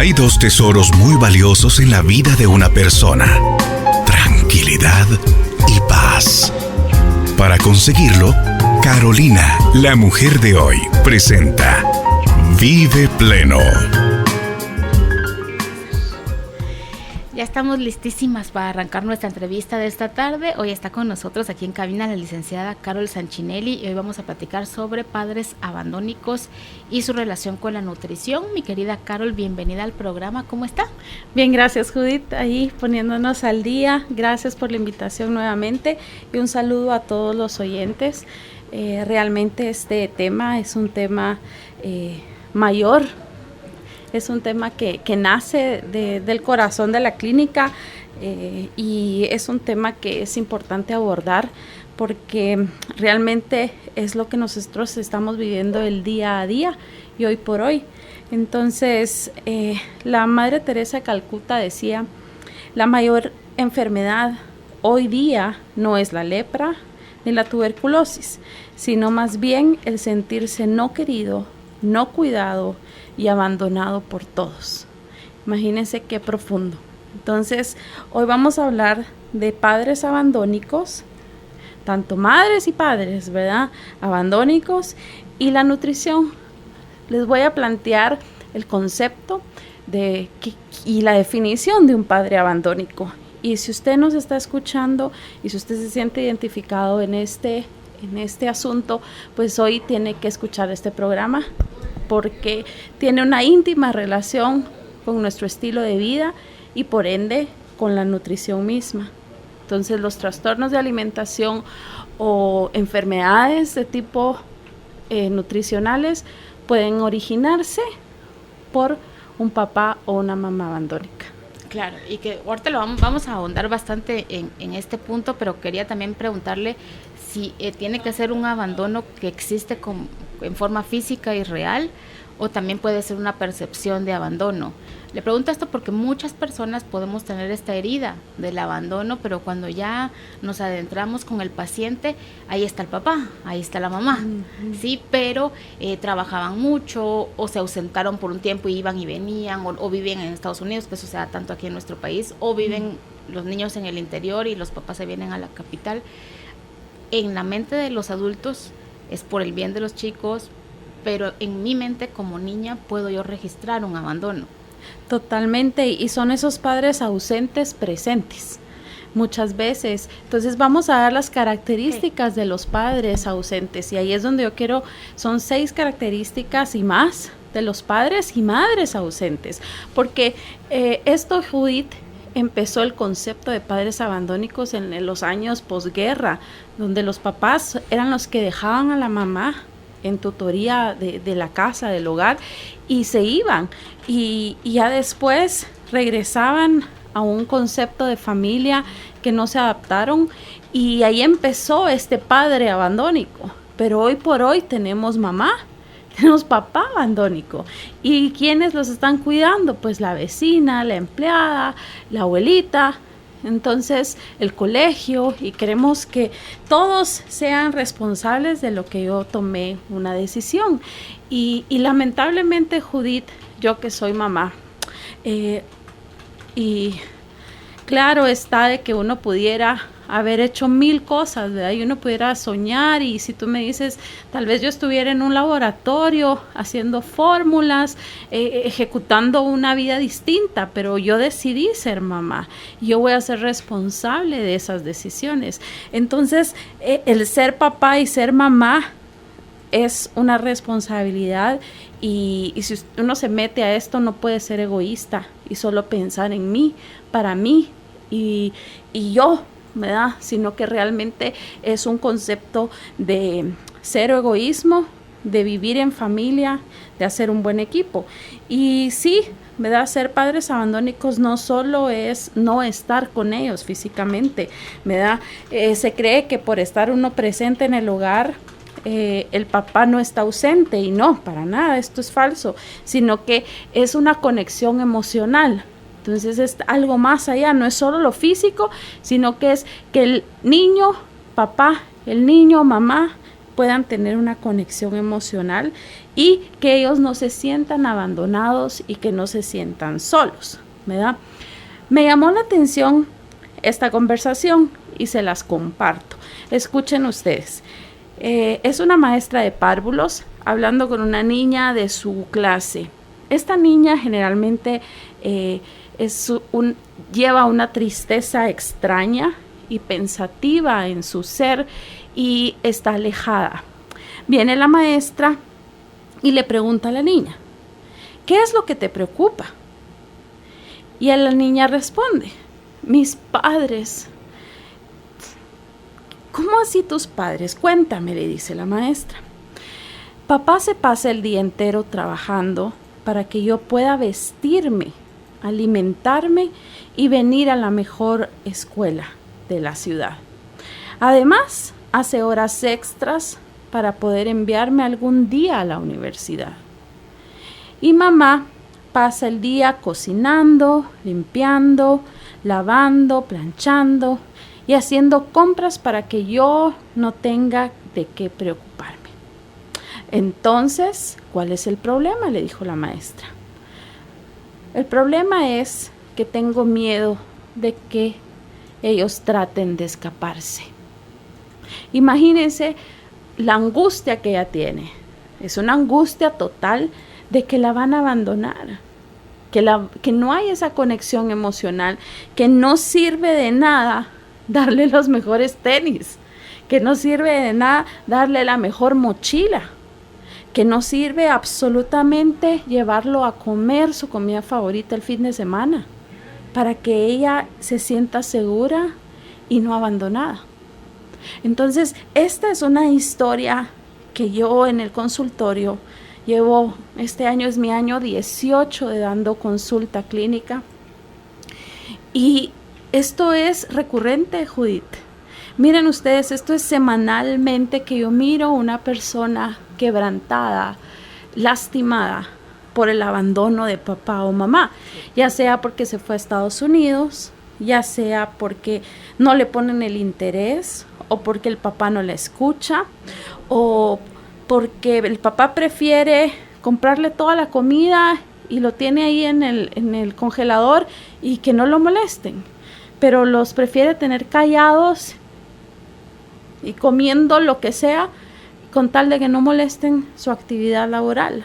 Hay dos tesoros muy valiosos en la vida de una persona: tranquilidad y paz. Para conseguirlo, Carolina, la mujer de hoy, presenta Vive Pleno. Ya estamos listísimas para arrancar nuestra entrevista de esta tarde. Hoy está con nosotros aquí en cabina la licenciada Carol Sanchinelli y hoy vamos a platicar sobre padres abandónicos y su relación con la nutrición. Mi querida Carol, bienvenida al programa. ¿Cómo está? Bien, gracias Judith, ahí poniéndonos al día. Gracias por la invitación nuevamente y un saludo a todos los oyentes. Realmente este tema es un tema mayor. Es un tema que nace del corazón de la clínica y es un tema que es importante abordar porque realmente es lo que nosotros estamos viviendo el día a día y hoy por hoy. Entonces, la Madre Teresa de Calcuta decía, la mayor enfermedad hoy día no es la lepra ni la tuberculosis, sino más bien el sentirse no querido, no cuidado y abandonado por todos. Imagínense qué profundo. Entonces, hoy vamos a hablar de padres abandónicos, tanto madres y padres, ¿verdad? Abandónicos y la nutrición. Les voy a plantear el concepto y la definición de un padre abandónico. Y si usted nos está escuchando y si usted se siente identificado en este asunto, pues hoy tiene que escuchar este programa porque tiene una íntima relación con nuestro estilo de vida y por ende con la nutrición misma. Entonces los trastornos de alimentación o enfermedades de tipo nutricionales pueden originarse por un papá o una mamá abandónica. Claro, y que ahorita vamos a ahondar bastante en este punto, pero quería también preguntarle si tiene que ser un abandono que existe en forma física y real o también puede ser una percepción de abandono. Le pregunto esto porque muchas personas podemos tener esta herida del abandono, pero cuando ya nos adentramos con el paciente, ahí está el papá, ahí está la mamá, sí, pero trabajaban mucho o se ausentaron por un tiempo y iban y venían o viven en Estados Unidos, que eso se da tanto aquí en nuestro país, o viven los niños en el interior y los papás se vienen a la capital. En la mente de los adultos es por el bien de los chicos, pero en mi mente como niña puedo yo registrar un abandono. Totalmente, y son esos padres ausentes presentes muchas veces. Entonces vamos a dar las características de los padres ausentes y ahí es donde yo quiero, son 6 características y más de los padres y madres ausentes, porque esto, Judith, empezó el concepto de padres abandónicos en los años posguerra, donde los papás eran los que dejaban a la mamá en tutoría de la casa, del hogar, y se iban, y ya después regresaban a un concepto de familia que no se adaptaron, y ahí empezó este padre abandónico. Pero hoy por hoy tenemos mamá, tenemos papá abandónico. ¿Y quiénes los están cuidando? Pues la vecina, la empleada, la abuelita, entonces el colegio, y queremos que todos sean responsables de lo que yo tomé una decisión. Y lamentablemente, Judith, yo que soy mamá, y claro está de que uno pudiera haber hecho 1000 cosas, ¿verdad? Y uno pudiera soñar, y si tú me dices, tal vez yo estuviera en un laboratorio haciendo fórmulas, ejecutando una vida distinta, pero yo decidí ser mamá, y yo voy a ser responsable de esas decisiones. Entonces, el ser papá y ser mamá es una responsabilidad, y si uno se mete a esto, no puede ser egoísta y solo pensar en mí, para mí y yo, ¿verdad? Sino que realmente es un concepto de cero egoísmo, de vivir en familia, de hacer un buen equipo. Y sí, ¿verdad? Ser padres abandónicos no solo es no estar con ellos físicamente, ¿verdad? Se cree que por estar uno presente en el hogar, el papá no está ausente, y no, para nada, esto es falso, sino que es una conexión emocional. Entonces es algo más allá, no es solo lo físico, sino que es que el niño, papá, el niño, mamá, puedan tener una conexión emocional y que ellos no se sientan abandonados y que no se sientan solos, ¿verdad? Me llamó la atención esta conversación y se las comparto. Escuchen ustedes. Es una maestra de párvulos hablando con una niña de su clase. Esta niña generalmente lleva una tristeza extraña y pensativa en su ser y está alejada. Viene la maestra y le pregunta a la niña, ¿qué es lo que te preocupa? Y a la niña responde, mis padres. ¿Cómo así tus padres? Cuéntame, le dice la maestra. Papá se pasa el día entero trabajando para que yo pueda vestirme, alimentarme y venir a la mejor escuela de la ciudad. Además, hace horas extras para poder enviarme algún día a la universidad. Y mamá pasa el día cocinando, limpiando, lavando, planchando y haciendo compras para que yo no tenga de qué preocuparme. Entonces, ¿cuál es el problema?, le dijo la maestra. El problema es que tengo miedo de que ellos traten de escaparse. Imagínense la angustia que ella tiene. Es una angustia total de que la van a abandonar, que no hay esa conexión emocional, que no sirve de nada darle los mejores tenis, que no sirve de nada darle la mejor mochila, que no sirve absolutamente llevarlo a comer su comida favorita el fin de semana, para que ella se sienta segura y no abandonada. Entonces, esta es una historia que yo en el consultorio llevo, este año es mi año 18 de dando consulta clínica, y esto es recurrente, Judith. Miren ustedes, esto es semanalmente que yo miro una persona quebrantada, lastimada por el abandono de papá o mamá, ya sea porque se fue a Estados Unidos, ya sea porque no le ponen el interés, o porque el papá no la escucha, o porque el papá prefiere comprarle toda la comida y lo tiene ahí en el congelador y que no lo molesten, pero los prefiere tener callados y comiendo lo que sea con tal de que no molesten su actividad laboral.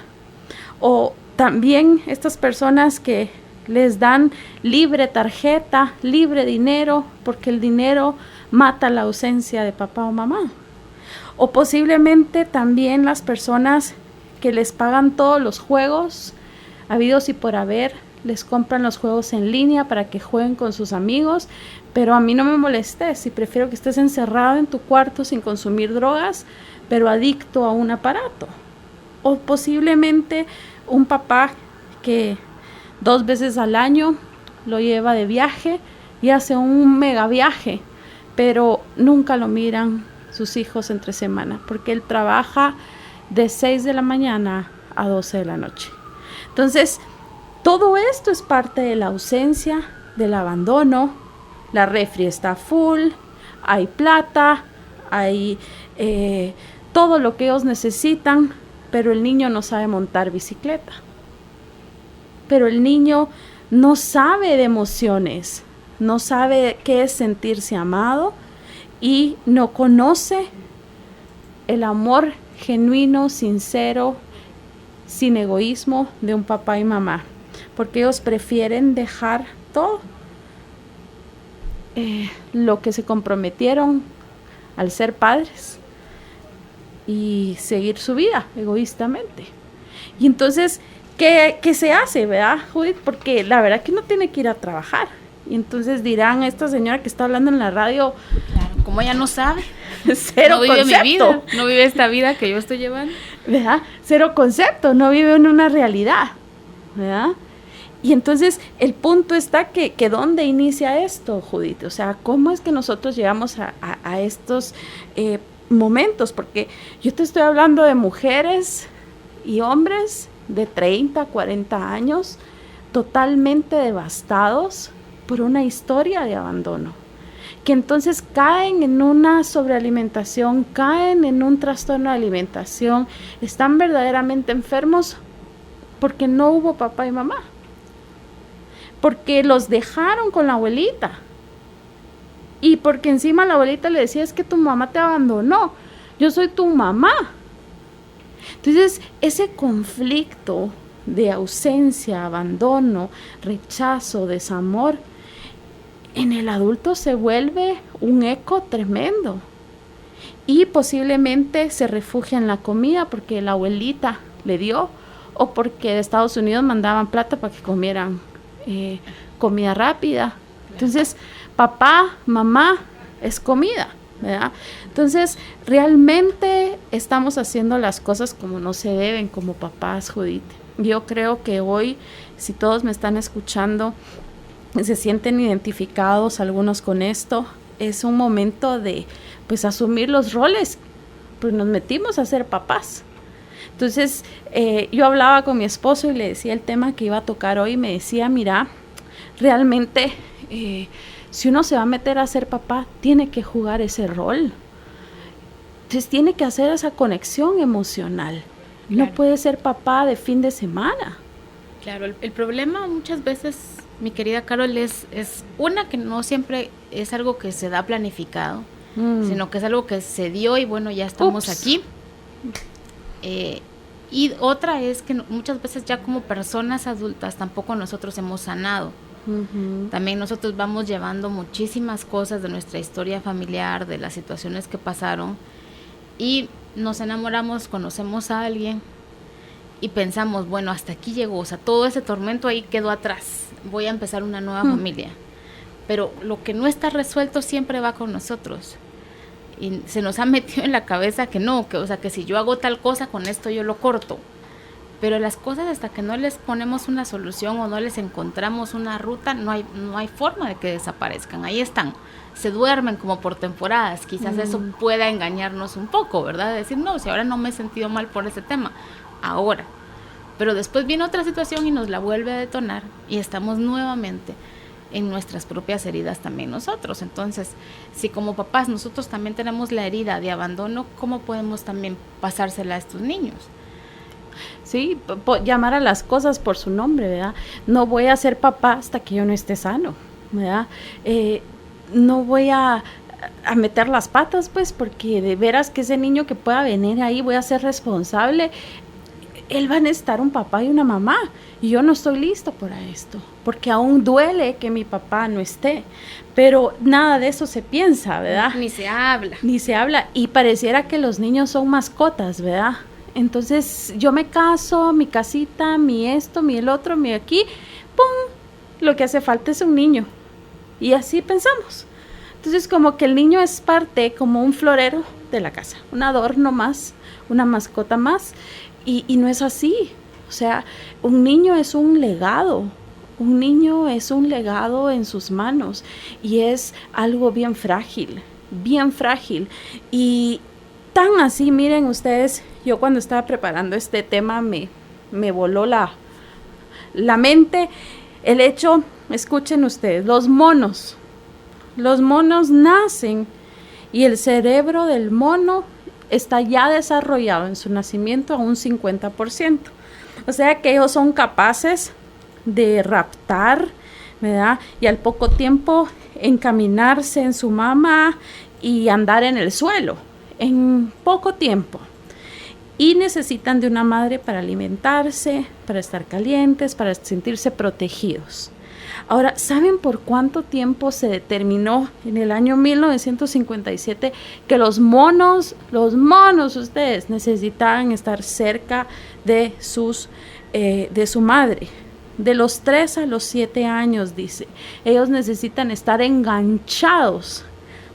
O también estas personas que les dan libre tarjeta, libre dinero, porque el dinero mata la ausencia de papá o mamá. O posiblemente también las personas que les pagan todos los juegos habidos y por haber, les compran los juegos en línea para que jueguen con sus amigos, pero a mí no me molestes y prefiero que estés encerrado en tu cuarto sin consumir drogas, pero adicto a un aparato. O posiblemente un papá que 2 veces al año lo lleva de viaje y hace un mega viaje, pero nunca lo miran sus hijos entre semana, porque él trabaja de 6 de la mañana a 12 de la noche. Entonces, todo esto es parte de la ausencia, del abandono. La refri está full, hay plata, hay todo lo que ellos necesitan, pero el niño no sabe montar bicicleta. Pero el niño no sabe de emociones, no sabe qué es sentirse amado y no conoce el amor genuino, sincero, sin egoísmo de un papá y mamá, porque ellos prefieren dejar todo lo que se comprometieron al ser padres y seguir su vida egoístamente. Y entonces, ¿qué se hace, verdad, Judith? Porque la verdad que uno tiene que ir a trabajar. Y entonces dirán, esta señora que está hablando en la radio, claro, como ella no sabe, cero no vive concepto. mi vida, no vive esta vida que yo estoy llevando, ¿verdad? Cero concepto, no vive en una realidad, ¿verdad? Y entonces el punto está que ¿dónde inicia esto, Judith? O sea, ¿cómo es que nosotros llegamos a estos momentos? Porque yo te estoy hablando de mujeres y hombres de 30, 40 años totalmente devastados por una historia de abandono. que entonces caen en una sobrealimentación, caen en un trastorno de alimentación, están verdaderamente enfermos porque no hubo papá y mamá, porque los dejaron con la abuelita y porque encima la abuelita le decía, es que tu mamá te abandonó, yo soy tu mamá. Entonces ese conflicto de ausencia, abandono, rechazo, desamor, en el adulto se vuelve un eco tremendo y posiblemente se refugia en la comida porque la abuelita le dio o porque de Estados Unidos mandaban plata para que comieran comida rápida. Entonces, papá, mamá es comida, ¿verdad? Entonces, realmente estamos haciendo las cosas como no se deben como papás, Judith. Yo creo que hoy, si todos me están escuchando, se sienten identificados algunos con esto, es un momento de pues asumir los roles, pues nos metimos a ser papás. Entonces yo hablaba con mi esposo y le decía el tema que iba a tocar hoy, me decía, mira, realmente si uno se va a meter a ser papá, tiene que jugar ese rol. Entonces tiene que hacer esa conexión emocional. Claro. No puede ser papá de fin de semana. Claro, el problema muchas veces, mi querida Carol, es una que no siempre es algo que se da planificado, sino que es algo que se dio y bueno, ya estamos aquí. Y otra es que muchas veces ya como personas adultas tampoco nosotros hemos sanado. También nosotros vamos llevando muchísimas cosas de nuestra historia familiar, de las situaciones que pasaron y nos enamoramos, conocemos a alguien y pensamos, bueno, hasta aquí llegó, o sea, todo ese tormento ahí quedó atrás, voy a empezar una nueva familia. Pero lo que no está resuelto siempre va con nosotros. Y se nos ha metido en la cabeza que no, que, o sea, que si yo hago tal cosa, con esto yo lo corto. Pero las cosas hasta que no les ponemos una solución o no les encontramos una ruta, no hay forma de que desaparezcan. Ahí están, se duermen como por temporadas. Quizás eso pueda engañarnos un poco, ¿verdad? Decir, no, si ahora no me he sentido mal por ese tema, ahora. Pero después viene otra situación y nos la vuelve a detonar y estamos nuevamente en nuestras propias heridas también nosotros. Entonces, si como papás nosotros también tenemos la herida de abandono, ¿cómo podemos también pasársela a estos niños? Sí, llamar a las cosas por su nombre, ¿verdad? No voy a ser papá hasta que yo no esté sano, ¿verdad? No voy a meter las patas, pues, porque de veras que ese niño que pueda venir ahí, voy a ser responsable. Él va a necesitar un papá y una mamá, y yo no estoy listo para esto, porque aún duele que mi papá no esté, pero nada de eso se piensa, ¿verdad? Ni se habla. Ni se habla, y pareciera que los niños son mascotas, ¿verdad? Entonces yo me caso, mi casita, mi esto, mi el otro, mi aquí, ¡pum! Lo que hace falta es un niño, y así pensamos. Entonces como que el niño es parte, como un florero de la casa, un adorno más, una mascota más, y no es así. O sea, un niño es un legado en sus manos y es algo bien frágil, y tan así, miren ustedes, yo cuando estaba preparando este tema me voló la mente el hecho, escuchen ustedes, los monos nacen y el cerebro del mono está ya desarrollado en su nacimiento a un 50%. O sea que ellos son capaces de raptar, ¿verdad? Y al poco tiempo encaminarse en su mamá y andar en el suelo, en poco tiempo. Y necesitan de una madre para alimentarse, para estar calientes, para sentirse protegidos. Ahora, ¿saben por cuánto tiempo se determinó en el año 1957 que los monos ustedes necesitaban estar cerca de su madre? De los 3 a los 7 años, dice. Ellos necesitan estar enganchados,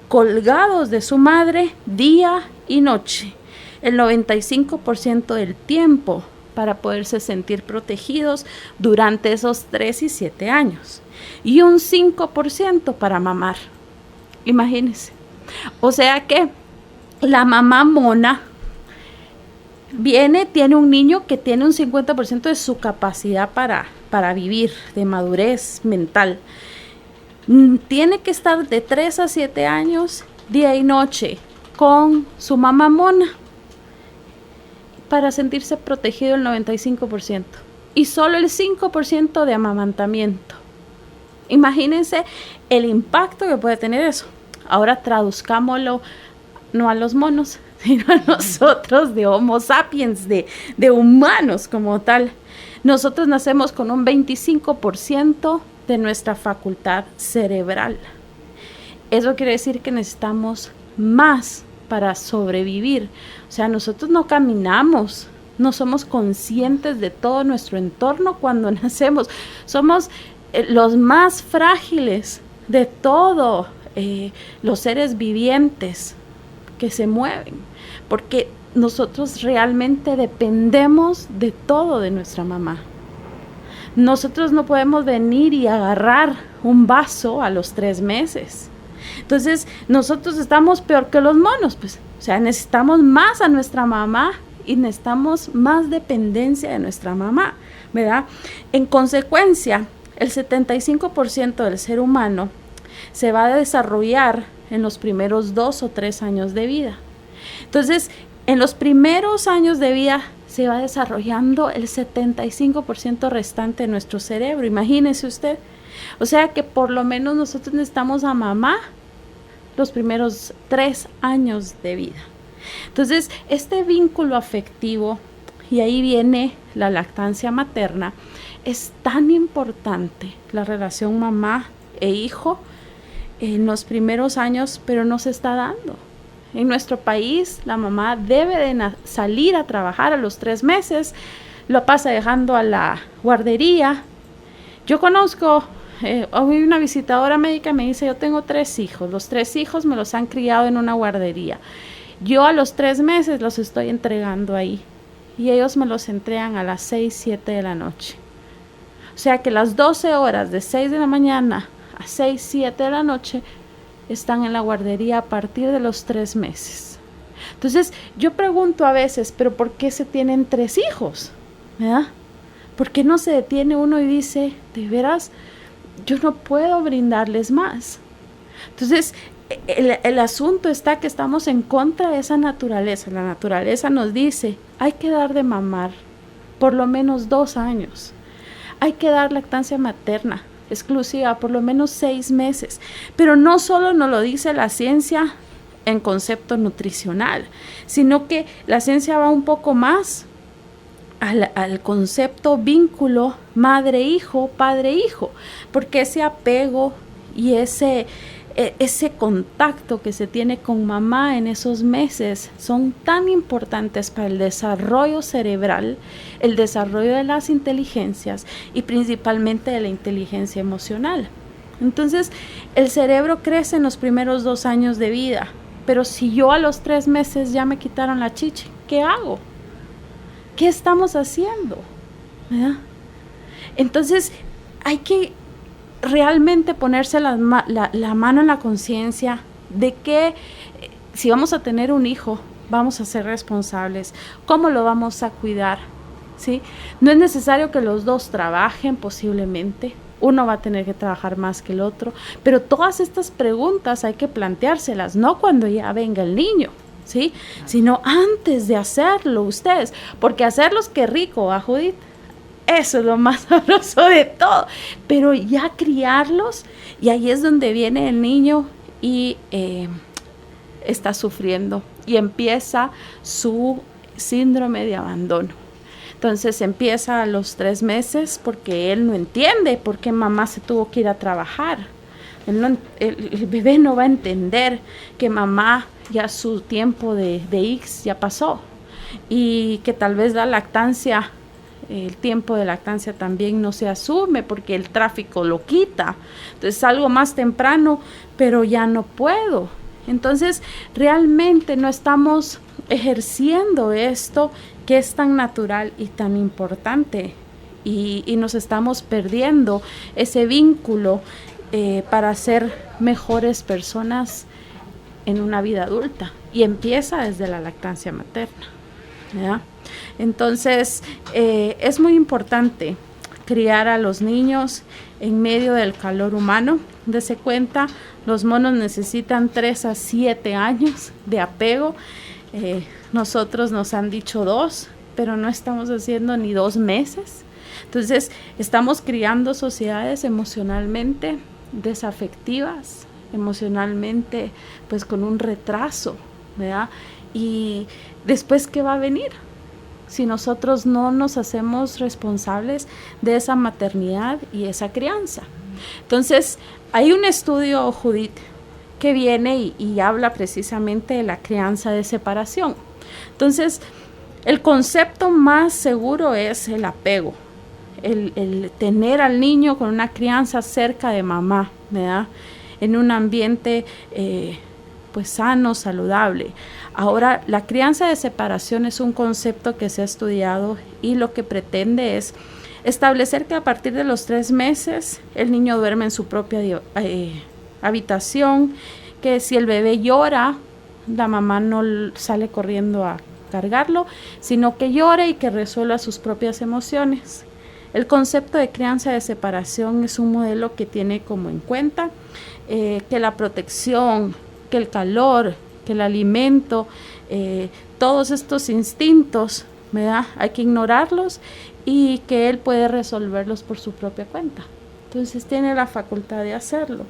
colgados de su madre día y noche, el 95% del tiempo, para poderse sentir protegidos durante esos 3 y 7 años. Y un 5% para mamar. Imagínense. O sea que la mamá mona tiene un niño que tiene un 50% de su capacidad para vivir, de madurez mental. tiene que estar de 3 a 7 años, día y noche, con su mamá mona para sentirse protegido el 95% y solo el 5% de amamantamiento. Imagínense el impacto que puede tener eso. Ahora traduzcámoslo no a los monos, sino a nosotros de Homo sapiens, de humanos como tal. Nosotros nacemos con un 25% de nuestra facultad cerebral. Eso quiere decir que necesitamos más para sobrevivir. O sea, nosotros no caminamos, no somos conscientes de todo nuestro entorno cuando nacemos. Somos los más frágiles de todos los seres vivientes que se mueven, porque nosotros realmente dependemos de todo de nuestra mamá. Nosotros no podemos venir y agarrar un vaso a los 3 meses. Entonces, nosotros estamos peor que los monos, pues. O sea, necesitamos más a nuestra mamá y necesitamos más dependencia de nuestra mamá, ¿verdad? En consecuencia, el 75% del ser humano se va a desarrollar en los primeros 2 o 3 años de vida. Entonces, en los primeros años de vida se va desarrollando el 75% restante de nuestro cerebro. Imagínese usted. O sea que por lo menos nosotros necesitamos a mamá los primeros 3 años de vida. Entonces, este vínculo afectivo, y ahí viene la lactancia materna, es tan importante, la relación mamá e hijo en los primeros años, pero no se está dando. En nuestro país, la mamá debe de salir a trabajar a los 3 meses, lo pasa dejando a la guardería. Yo conozco, hoy una visitadora médica me dice, yo tengo 3 hijos, los 3 hijos me los han criado en una guardería. Yo a los 3 meses los estoy entregando ahí y ellos me los entregan a las 6, 7 de la noche. O sea que las 12 horas de 6 de la mañana a 6, 7 de la noche están en la guardería a partir de los 3 meses. Entonces, yo pregunto a veces, ¿pero por qué se tienen 3 hijos? ¿Verdad? ¿Por qué no se detiene uno y dice, de veras, yo no puedo brindarles más? Entonces, el asunto está que estamos en contra de esa naturaleza. La naturaleza nos dice, hay que dar de mamar por lo menos 2 años. Hay que dar lactancia materna exclusiva por lo menos 6 meses. Pero no solo nos lo dice la ciencia en concepto nutricional, sino que la ciencia va un poco más al concepto vínculo madre-hijo, padre-hijo, porque ese apego y ese contacto que se tiene con mamá en esos meses son tan importantes para el desarrollo cerebral, el desarrollo de las inteligencias y principalmente de la inteligencia emocional. Entonces, el cerebro crece en los primeros 2 años de vida, pero si yo a los 3 meses ya me quitaron la chichi, ¿qué hago? ¿Qué estamos haciendo? ¿Verdad? Entonces, hay que realmente ponerse la mano en la conciencia de que si vamos a tener un hijo, vamos a ser responsables. ¿Cómo lo vamos a cuidar? ¿Sí? No es necesario que los dos trabajen posiblemente. Uno va a tener que trabajar más que el otro. Pero todas estas preguntas hay que planteárselas, no cuando ya venga el niño, ¿sí? Sino antes de hacerlo ustedes. Porque hacerlos, qué rico, ¿va, Judith? Eso es lo más sabroso de todo, pero ya criarlos, y ahí es donde viene el niño y está sufriendo y empieza su síndrome de abandono. Entonces empieza a los 3 meses porque él no entiende por qué mamá se tuvo que ir a trabajar. El bebé no va a entender que mamá ya su tiempo de X ya pasó y que tal vez la lactancia, el tiempo de lactancia también no se asume porque el tráfico lo quita. Entonces salgo más temprano, pero ya no puedo. Entonces realmente no estamos ejerciendo esto que es tan natural y tan importante y nos estamos perdiendo ese vínculo para ser mejores personas en una vida adulta, y empieza desde la lactancia materna, ¿verdad? Entonces, es muy importante criar a los niños en medio del calor humano. Dese cuenta, los monos necesitan 3 a 7 años de apego. Nosotros nos han dicho 2, pero no estamos haciendo ni 2 meses. Entonces, estamos criando sociedades emocionalmente desafectivas, emocionalmente, pues con un retraso, ¿verdad? Y después, ¿qué va a venir? Si nosotros no nos hacemos responsables de esa maternidad y esa crianza. Entonces, hay un estudio, Judith, que viene y habla precisamente de la crianza de separación. Entonces, el concepto más seguro es el apego, el tener al niño con una crianza cerca de mamá, ¿verdad? En un ambiente pues sano, saludable. Ahora, la crianza de separación es un concepto que se ha estudiado y lo que pretende es establecer que a partir de los 3 meses el niño duerme en su propia habitación, que si el bebé llora, la mamá no sale corriendo a cargarlo, sino que llore y que resuelva sus propias emociones. El concepto de crianza de separación es un modelo que tiene como en cuenta que la protección, que el calor, que el alimento, todos estos instintos, ¿verdad? Hay que ignorarlos y que él puede resolverlos por su propia cuenta. Entonces tiene la facultad de hacerlo.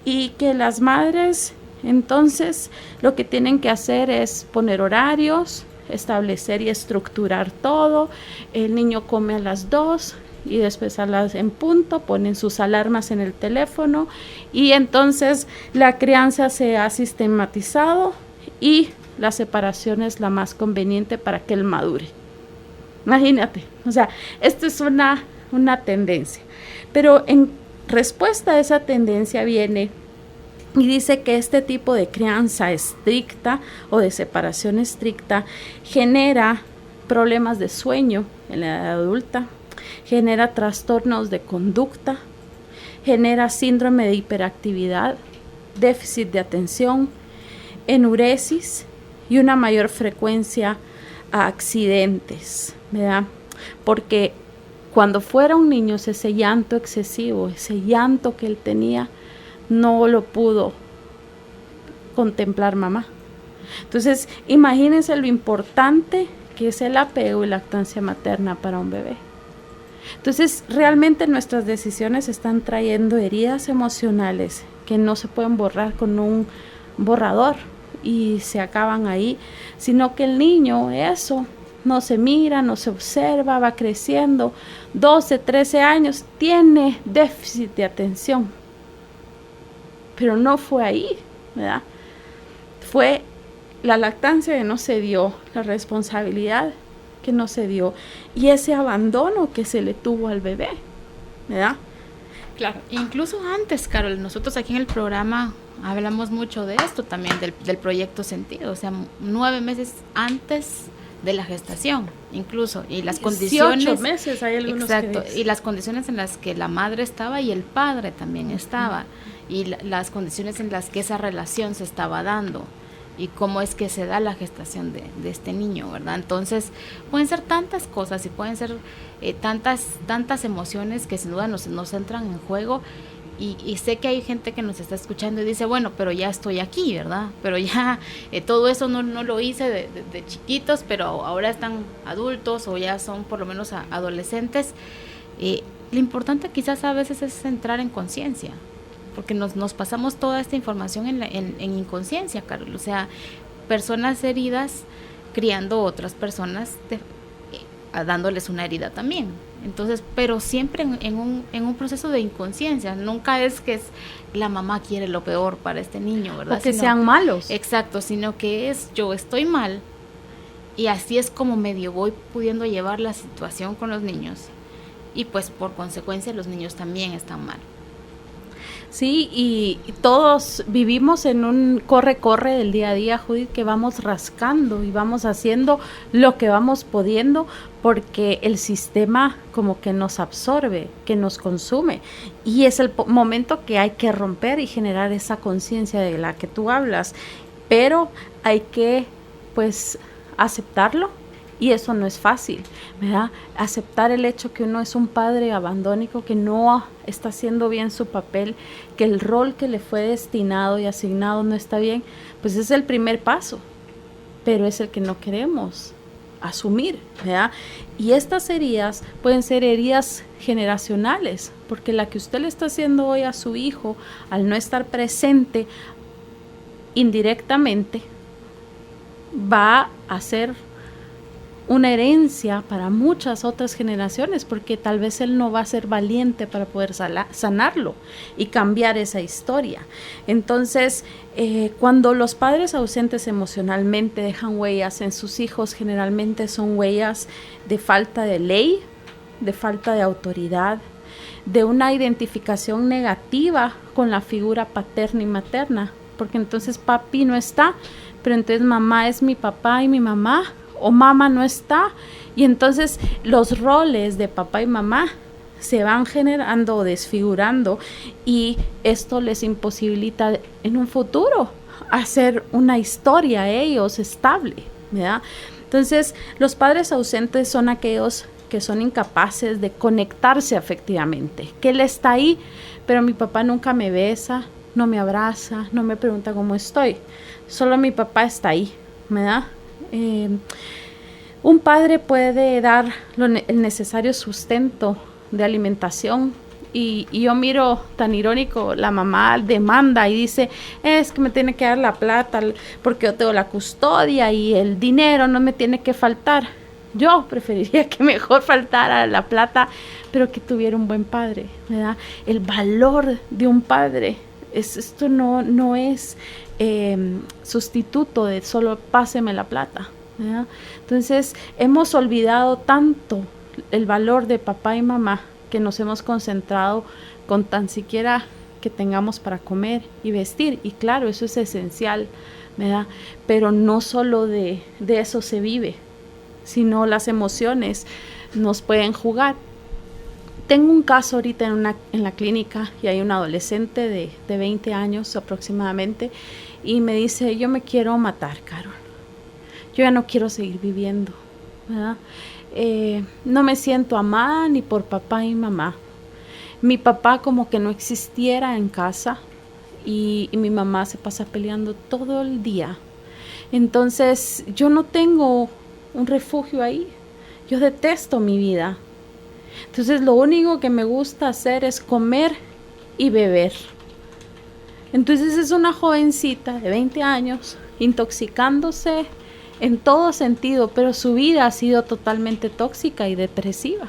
Y que las madres, entonces, lo que tienen que hacer es poner horarios, establecer y estructurar todo. El niño come a las 2 y después en punto ponen sus alarmas en el teléfono y entonces la crianza se ha sistematizado y la separación es la más conveniente para que él madure. Imagínate, o sea, esto es una tendencia, pero en respuesta a esa tendencia viene y dice que este tipo de crianza estricta o de separación estricta genera problemas de sueño en la edad adulta, genera trastornos de conducta, genera síndrome de hiperactividad, déficit de atención, enuresis y una mayor frecuencia a accidentes, ¿verdad? Porque cuando fuera un niño ese llanto excesivo, ese llanto que él tenía, no lo pudo contemplar mamá. Entonces, imagínense lo importante que es el apego y lactancia materna para un bebé. Entonces, realmente nuestras decisiones están trayendo heridas emocionales que no se pueden borrar con un borrador y se acaban ahí, sino que el niño, eso, no se mira, no se observa, va creciendo, 12, 13 años, tiene déficit de atención. Pero no fue ahí, ¿verdad? Fue la lactancia que no se dio, la responsabilidad que no se dio y ese abandono que se le tuvo al bebé, ¿verdad? Claro, incluso antes, Carol, nosotros aquí en el programa hablamos mucho de esto también, del proyecto Sentido, o sea, 9 meses antes de la gestación, incluso, y las 18 condiciones, meses hay algunos. exacto, y las condiciones en las que la madre estaba y el padre también estaba, y las condiciones en las que esa relación se estaba dando, y cómo es que se da la gestación de este niño, ¿verdad? Entonces, pueden ser tantas cosas y pueden ser tantas emociones que sin duda nos entran en juego. Y sé que hay gente que nos está escuchando y dice, bueno, pero ya estoy aquí, ¿verdad? Pero ya todo eso no lo hice de chiquitos, pero ahora están adultos o ya son por lo menos adolescentes. Lo importante quizás a veces es entrar en conciencia, porque nos pasamos toda esta información en inconsciencia, Carol. O sea, personas heridas criando otras personas, dándoles una herida también. Entonces, pero siempre en un proceso de inconsciencia. Nunca es que la mamá quiere lo peor para este niño, ¿verdad? O que sean malos. Exacto, sino que yo estoy mal y así es como medio voy pudiendo llevar la situación con los niños y pues por consecuencia los niños también están mal. Sí, y todos vivimos en un corre del día a día, Judith, que vamos rascando y vamos haciendo lo que vamos pudiendo porque el sistema como que nos absorbe, que nos consume. Y es el momento que hay que romper y generar esa conciencia de la que tú hablas. Pero hay que, pues, aceptarlo Y eso no es fácil, ¿verdad? Aceptar el hecho que uno es un padre abandónico, que no está haciendo bien su papel, que el rol que le fue destinado y asignado no está bien, pues es el primer paso, pero es el que no queremos asumir, ¿verdad? Y estas heridas pueden ser heridas generacionales, porque la que usted le está haciendo hoy a su hijo, al no estar presente indirectamente, va a ser una herencia para muchas otras generaciones, porque tal vez él no va a ser valiente para poder sanarlo y cambiar esa historia. Entonces, cuando los padres ausentes emocionalmente dejan huellas en sus hijos, generalmente son huellas de falta de ley, de falta de autoridad, de una identificación negativa con la figura paterna y materna, porque entonces papi no está, pero entonces mamá es mi papá y mi mamá, o mamá no está, y entonces los roles de papá y mamá se van generando o desfigurando, y esto les imposibilita en un futuro hacer una historia a ellos estable, ¿verdad? Entonces, los padres ausentes son aquellos que son incapaces de conectarse afectivamente, que él está ahí, pero mi papá nunca me besa, no me abraza, no me pregunta cómo estoy, solo mi papá está ahí, ¿verdad? Un padre puede dar el necesario sustento de alimentación, y yo miro tan irónico, la mamá demanda y dice, es que me tiene que dar la plata porque yo tengo la custodia y el dinero no me tiene que faltar. Yo preferiría que mejor faltara la plata, pero que tuviera un buen padre, ¿verdad? El valor de un padre, esto no es sustituto de solo páseme la plata, ¿verdad? Entonces hemos olvidado tanto el valor de papá y mamá que nos hemos concentrado con tan siquiera que tengamos para comer y vestir, y claro, eso es esencial, ¿verdad? Pero no solo de eso se vive, sino las emociones nos pueden jugar. Tengo un caso ahorita en la clínica, y hay un adolescente de 20 años aproximadamente, y me dice, yo me quiero matar, Carol. Yo ya no quiero seguir viviendo, ¿verdad? No me siento amada ni por papá y mamá. Mi papá como que no existiera en casa, y mi mamá se pasa peleando todo el día. Entonces yo no tengo un refugio ahí. Yo detesto mi vida. Entonces lo único que me gusta hacer es comer y beber. Entonces es una jovencita de 20 años intoxicándose en todo sentido, pero su vida ha sido totalmente tóxica y depresiva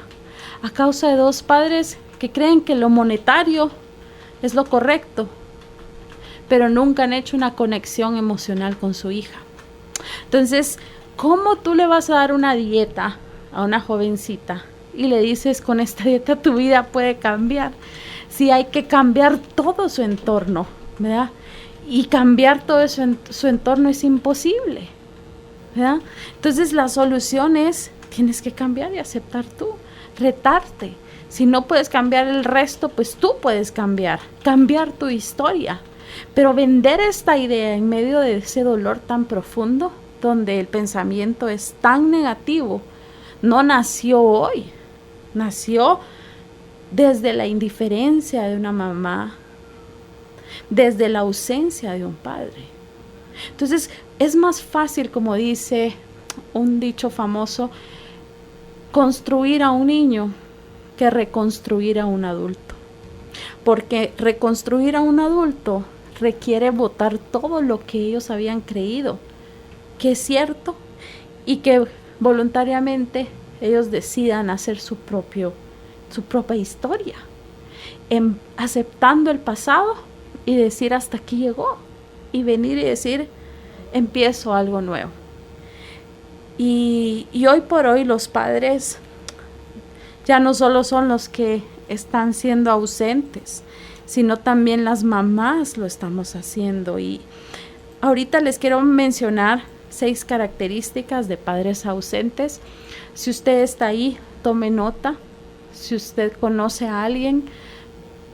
a causa de dos padres que creen que lo monetario es lo correcto, pero nunca han hecho una conexión emocional con su hija. Entonces, ¿cómo tú le vas a dar una dieta a una jovencita y le dices, con esta dieta tu vida puede cambiar? Si hay que cambiar todo su entorno, ¿verdad? Y cambiar todo su entorno es imposible, ¿verdad? Entonces la solución es, tienes que cambiar y aceptar tú, retarte. Si no puedes cambiar el resto, pues tú puedes cambiar tu historia. Pero vender esta idea en medio de ese dolor tan profundo, donde el pensamiento es tan negativo, no nació hoy, nació desde la indiferencia de una mamá, desde la ausencia de un padre. Entonces es más fácil, como dice un dicho famoso, construir a un niño que reconstruir a un adulto, porque reconstruir a un adulto requiere botar todo lo que ellos habían creído que es cierto, y que voluntariamente ellos decidan hacer su propia historia, aceptando el pasado y decir hasta aquí llegó, y venir y decir empiezo algo nuevo. Y hoy por hoy los padres ya no solo son los que están siendo ausentes, sino también las mamás lo estamos haciendo. Y ahorita les quiero mencionar 6 características de padres ausentes. Si usted está ahí, tome nota. Si usted conoce a alguien,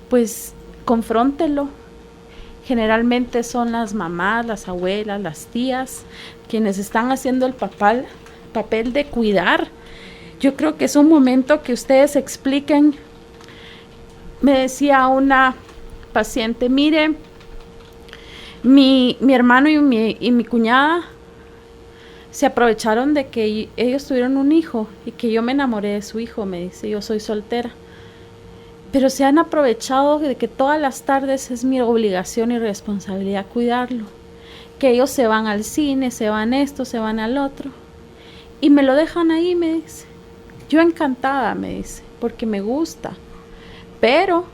pues confróntelo. Generalmente son las mamás, las abuelas, las tías, quienes están haciendo el papel papel de cuidar. Yo creo que es un momento que ustedes expliquen. Me decía una paciente, mire, mi hermano y mi cuñada se aprovecharon de que ellos tuvieron un hijo y que yo me enamoré de su hijo, me dice, yo soy soltera. Pero se han aprovechado de que todas las tardes es mi obligación y responsabilidad cuidarlo. Que ellos se van al cine, se van esto, se van al otro. Y me lo dejan ahí, me dice. Yo encantada, me dice, porque me gusta. Pero,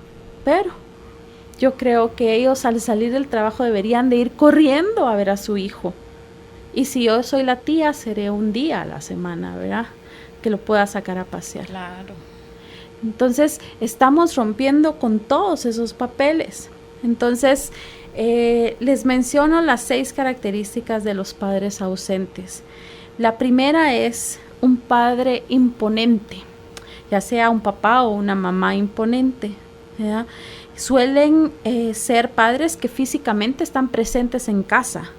yo creo que ellos al salir del trabajo deberían de ir corriendo a ver a su hijo. Y si yo soy la tía, seré un día a la semana, ¿verdad? Que lo pueda sacar a pasear. Claro. Entonces, estamos rompiendo con todos esos papeles. Entonces, les menciono las 6 características de los padres ausentes. La primera es un padre imponente, ya sea un papá o una mamá imponente, ¿verdad? Suelen ser padres que físicamente están presentes en casa,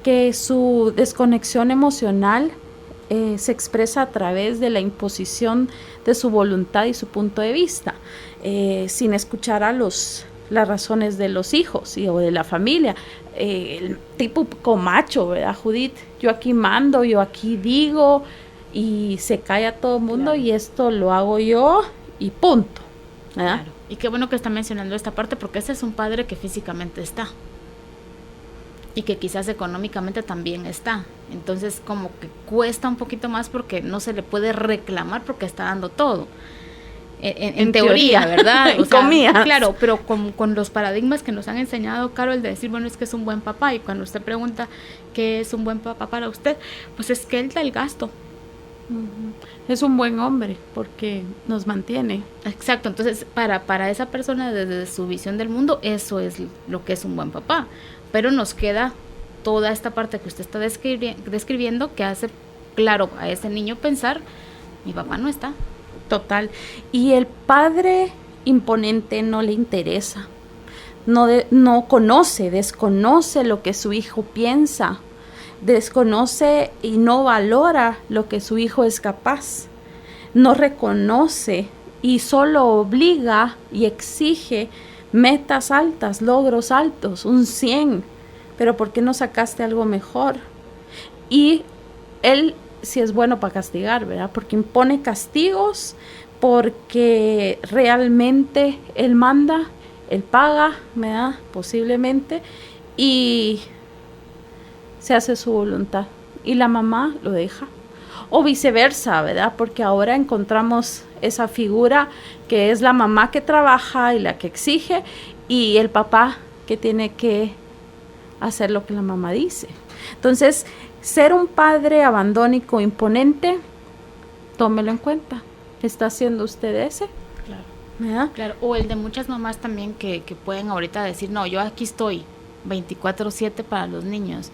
que su desconexión emocional se expresa a través de la imposición de su voluntad y su punto de vista, sin escuchar a las razones de los hijos o de la familia. El típico macho, ¿verdad, Judith? Yo aquí mando, yo aquí digo, y se calla todo el mundo, claro. Y esto lo hago yo y punto, ¿verdad? Claro. Y qué bueno que está mencionando esta parte, porque ese es un padre que físicamente está y que quizás económicamente también está. Entonces como que cuesta un poquito más porque no se le puede reclamar porque está dando todo. En teoría, ¿verdad? O sea, claro, pero con los paradigmas que nos han enseñado, Carol, de decir, bueno, es que es un buen papá, y cuando usted pregunta qué es un buen papá para usted, pues es que él da el gasto. Es un buen hombre porque nos mantiene. Exacto, entonces para esa persona desde su visión del mundo, eso es lo que es un buen papá. Pero nos queda toda esta parte que usted está describiendo que hace claro a ese niño pensar, mi papá no está. Total. Y el padre imponente no le interesa, no conoce, desconoce lo que su hijo piensa, desconoce y no valora lo que su hijo es capaz, no reconoce y solo obliga y exige metas altas, logros altos, un 100, pero ¿por qué no sacaste algo mejor? Y él sí es bueno para castigar, ¿verdad? Porque impone castigos, porque realmente él manda, él paga, ¿verdad? Posiblemente, y se hace su voluntad, y la mamá lo deja, o viceversa, ¿verdad? Porque ahora encontramos esa figura que es la mamá que trabaja y la que exige, y el papá que tiene que hacer lo que la mamá dice. Entonces, ser un padre abandónico, imponente, tómelo en cuenta. ¿Está haciendo usted ese? Claro. ¿verdad? Claro, o el de muchas mamás también que pueden ahorita decir, no, yo aquí estoy 24/7 para los niños.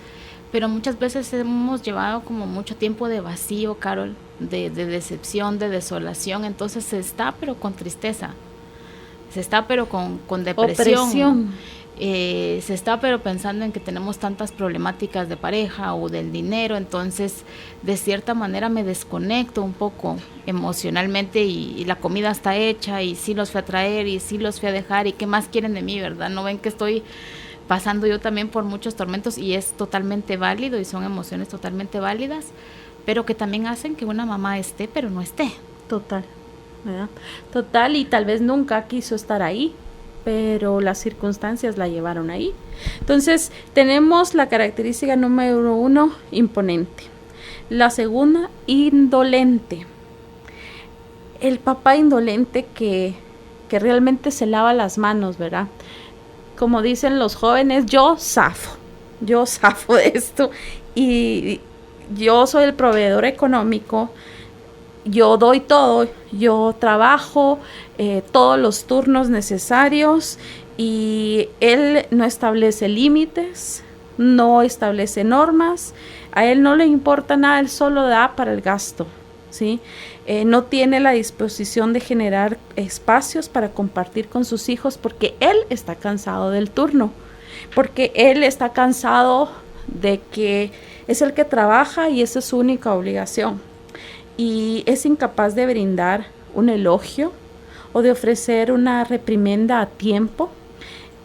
Pero muchas veces hemos llevado como mucho tiempo de vacío, Carol, de decepción, de desolación. Entonces se está, pero con tristeza. Se está, pero con depresión. Opresión. Se está, pero pensando en que tenemos tantas problemáticas de pareja o del dinero. Entonces, de cierta manera me desconecto un poco emocionalmente y la comida está hecha y sí los fui a traer y sí los fui a dejar. ¿Y qué más quieren de mí, verdad? ¿No ven que estoy pasando yo también por muchos tormentos y es totalmente válido y son emociones totalmente válidas, pero que también hacen que una mamá esté, pero no esté? Total, ¿verdad? Total, y tal vez nunca quiso estar ahí, pero las circunstancias la llevaron ahí. Entonces, tenemos la característica número 1, imponente. La segunda, indolente. El papá indolente que realmente se lava las manos, ¿verdad? Como dicen los jóvenes, yo zafo de esto y yo soy el proveedor económico, yo doy todo, yo trabajo todos los turnos necesarios y él no establece límites, no establece normas, a él no le importa nada, él solo da para el gasto, ¿sí? No tiene la disposición de generar espacios para compartir con sus hijos porque él está cansado del turno, porque él está cansado de que Es el que trabaja y esa es su única obligación. Y es incapaz de brindar un elogio o de ofrecer una reprimenda a tiempo.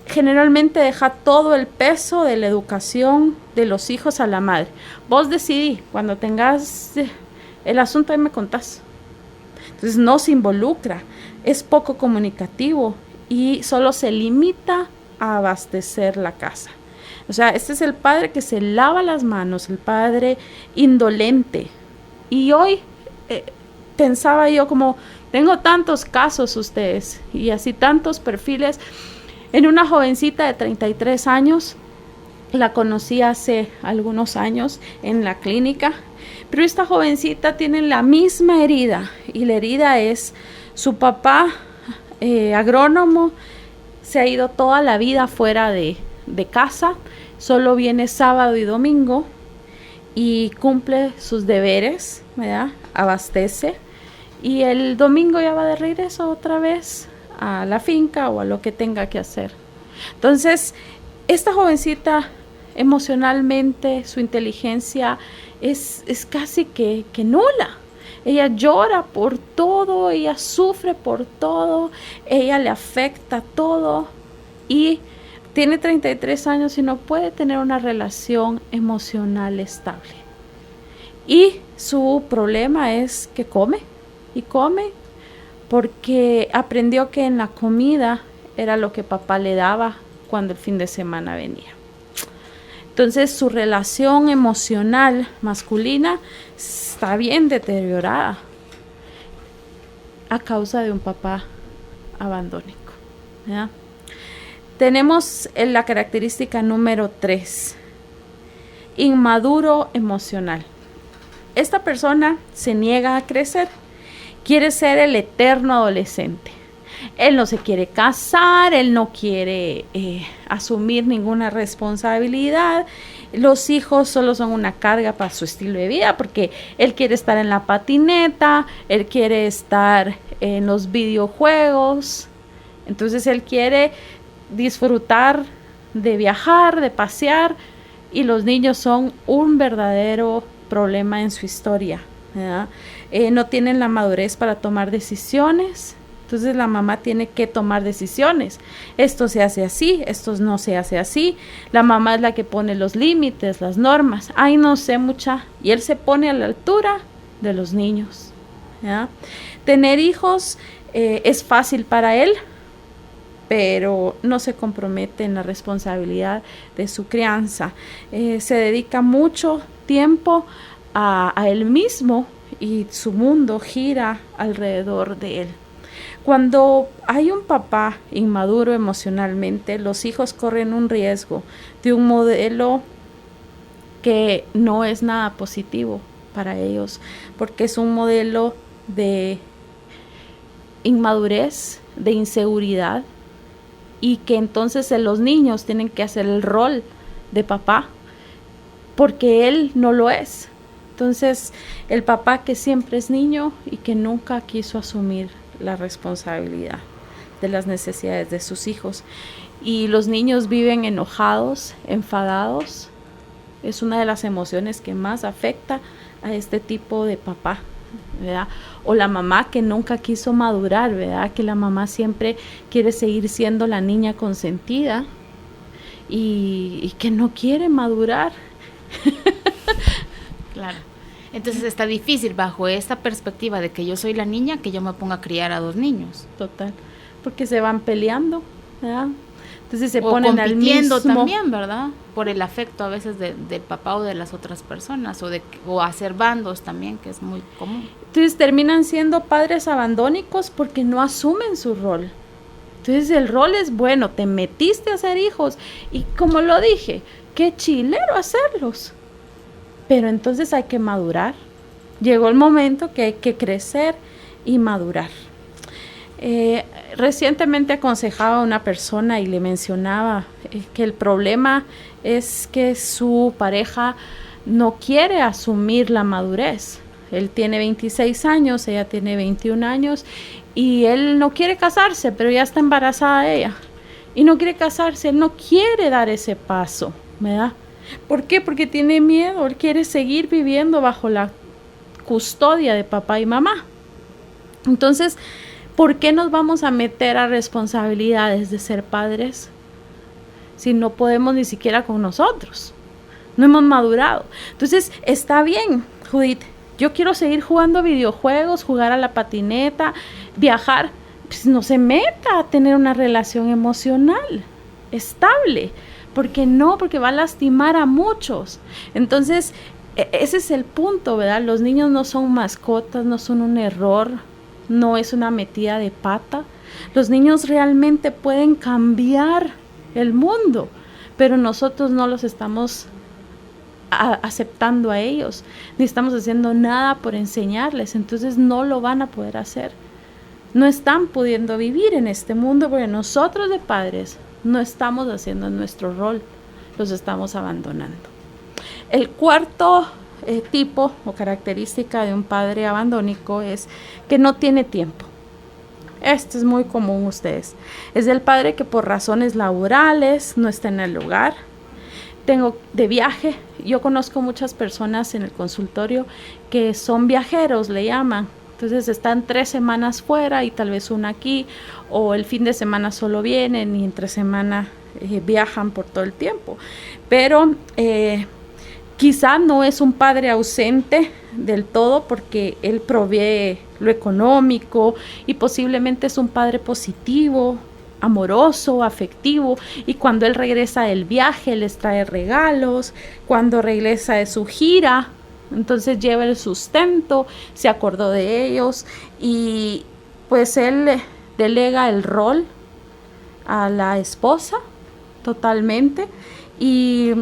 Generalmente deja todo el peso de la educación de los hijos a la madre. Vos decidí, cuando tengas el asunto ahí me contás. Entonces no se involucra, es poco comunicativo y solo se limita a abastecer la casa. O sea, este es el padre que se lava las manos, el padre indolente. Y hoy pensaba yo como, tengo tantos casos ustedes y así tantos perfiles. En una jovencita de 33 años, la conocí hace algunos años en la clínica, pero esta jovencita tiene la misma herida y la herida es su papá, agrónomo, se ha ido toda la vida fuera de casa, solo viene sábado y domingo y cumple sus deberes, ¿verdad? Abastece y el domingo ya va de regreso otra vez a la finca o a lo que tenga que hacer. Entonces, esta jovencita emocionalmente, su inteligencia es casi que nula. Ella llora por todo, ella sufre por todo, ella le afecta todo y tiene 33 años y no puede tener una relación emocional estable. Y su problema es que come y come porque aprendió que en la comida era lo que papá le daba cuando el fin de semana venía. Entonces su relación emocional masculina está bien deteriorada a causa de un papá abandónico, ¿ya? Tenemos la característica número 3, inmaduro emocional. Esta persona se niega a crecer. Quiere ser el eterno adolescente. Él no se quiere casar, él no quiere asumir ninguna responsabilidad. Los hijos solo son una carga para su estilo de vida porque él quiere estar en la patineta, él quiere estar en los videojuegos. Entonces él quiere disfrutar de viajar, de pasear y los niños son un verdadero problema en su historia, ¿verdad? No tienen la madurez para tomar decisiones, entonces la mamá tiene que tomar decisiones. Esto se hace así, esto no se hace así. La mamá es la que pone los límites, las normas. Ay, no sé mucha. Y él se pone a la altura de los niños, ¿ya? Tener hijos es fácil para él, pero no se compromete en la responsabilidad de su crianza. Se dedica mucho tiempo a él mismo y su mundo gira alrededor de él. Cuando hay un papá inmaduro emocionalmente, los hijos corren un riesgo de un modelo que no es nada positivo para ellos, porque es un modelo de inmadurez, de inseguridad, y que entonces los niños tienen que hacer el rol de papá, porque él no lo es. Entonces, el papá que siempre es niño y que nunca quiso asumir la responsabilidad de las necesidades de sus hijos. Y los niños viven enojados, enfadados. Es una de las emociones que más afecta a este tipo de papá, ¿verdad? O la mamá que nunca quiso madurar, ¿verdad? Que la mamá siempre quiere seguir siendo la niña consentida y que no quiere madurar. Claro. Entonces está difícil bajo esta perspectiva de que yo soy la niña que yo me ponga a criar a 2 niños. Total, porque se van peleando, ¿verdad? Entonces se o ponen al mismo también, ¿verdad? Por el afecto a veces del papá o de las otras personas o hacer bandos también, que es muy común. Entonces terminan siendo padres abandónicos porque no asumen su rol. Entonces el rol es bueno, te metiste a hacer hijos y como lo dije, qué chilero hacerlos. Pero entonces hay que madurar. Llegó el momento que hay que crecer y madurar. Recientemente aconsejaba a una persona y le mencionaba que el problema es que su pareja no quiere asumir la madurez. Él tiene 26 años, ella tiene 21 años y él no quiere casarse, pero ya está embarazada ella. Y no quiere casarse, él no quiere dar ese paso, ¿verdad? ¿Por qué? Porque tiene miedo, él quiere seguir viviendo bajo la custodia de papá y mamá. Entonces, ¿por qué nos vamos a meter a responsabilidades de ser padres si no podemos ni siquiera con nosotros? No hemos madurado. Entonces, está bien, Judith, yo quiero seguir jugando videojuegos, jugar a la patineta, viajar. Pues no se meta a tener una relación emocional estable. ¿Por qué no? Porque va a lastimar a muchos. Entonces, ese es el punto, ¿verdad? Los niños no son mascotas, no son un error, no es una metida de pata. Los niños realmente pueden cambiar el mundo, pero nosotros no los estamos aceptando a ellos, ni estamos haciendo nada por enseñarles, entonces no lo van a poder hacer. No están pudiendo vivir en este mundo porque nosotros de padres no estamos haciendo nuestro rol, los estamos abandonando. El cuarto tipo o característica de un padre abandónico es que no tiene tiempo. Esto es muy común ustedes. Es el padre que por razones laborales no está en el hogar. Tengo de viaje. Yo conozco muchas personas en el consultorio que son viajeros, le llaman. Entonces están 3 semanas fuera y tal vez una aquí, o el fin de semana solo vienen y entre semana viajan por todo el tiempo. Pero quizá no es un padre ausente del todo porque él provee lo económico y posiblemente es un padre positivo, amoroso, afectivo, y cuando él regresa del viaje les trae regalos, cuando regresa de su gira, entonces lleva el sustento, se acordó de ellos y pues él delega el rol a la esposa totalmente. Y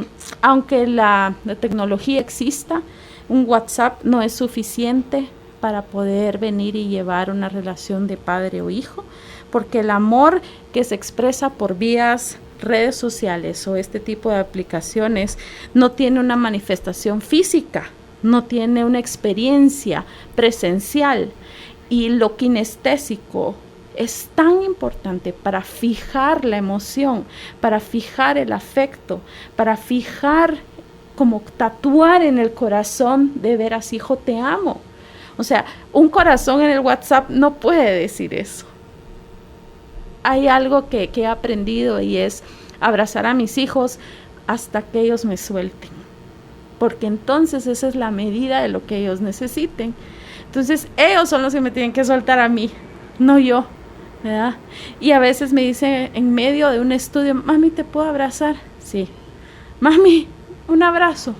aunque la tecnología exista, un WhatsApp no es suficiente para poder venir y llevar una relación de padre o hijo, porque el amor que se expresa por vías redes sociales o este tipo de aplicaciones no tiene una manifestación física, no tiene una experiencia presencial, y lo kinestésico es tan importante para fijar la emoción, para fijar el afecto, para fijar, como tatuar en el corazón de veras, hijo, te amo. O sea, un corazón en el WhatsApp no puede decir eso. Hay algo que he aprendido y es abrazar a mis hijos hasta que ellos me suelten, porque entonces esa es la medida de lo que ellos necesiten. Entonces ellos son los que me tienen que soltar a mí, no yo, ¿verdad? Y a veces me dicen en medio de un estudio, mami, ¿te puedo abrazar? Sí. Mami, un abrazo.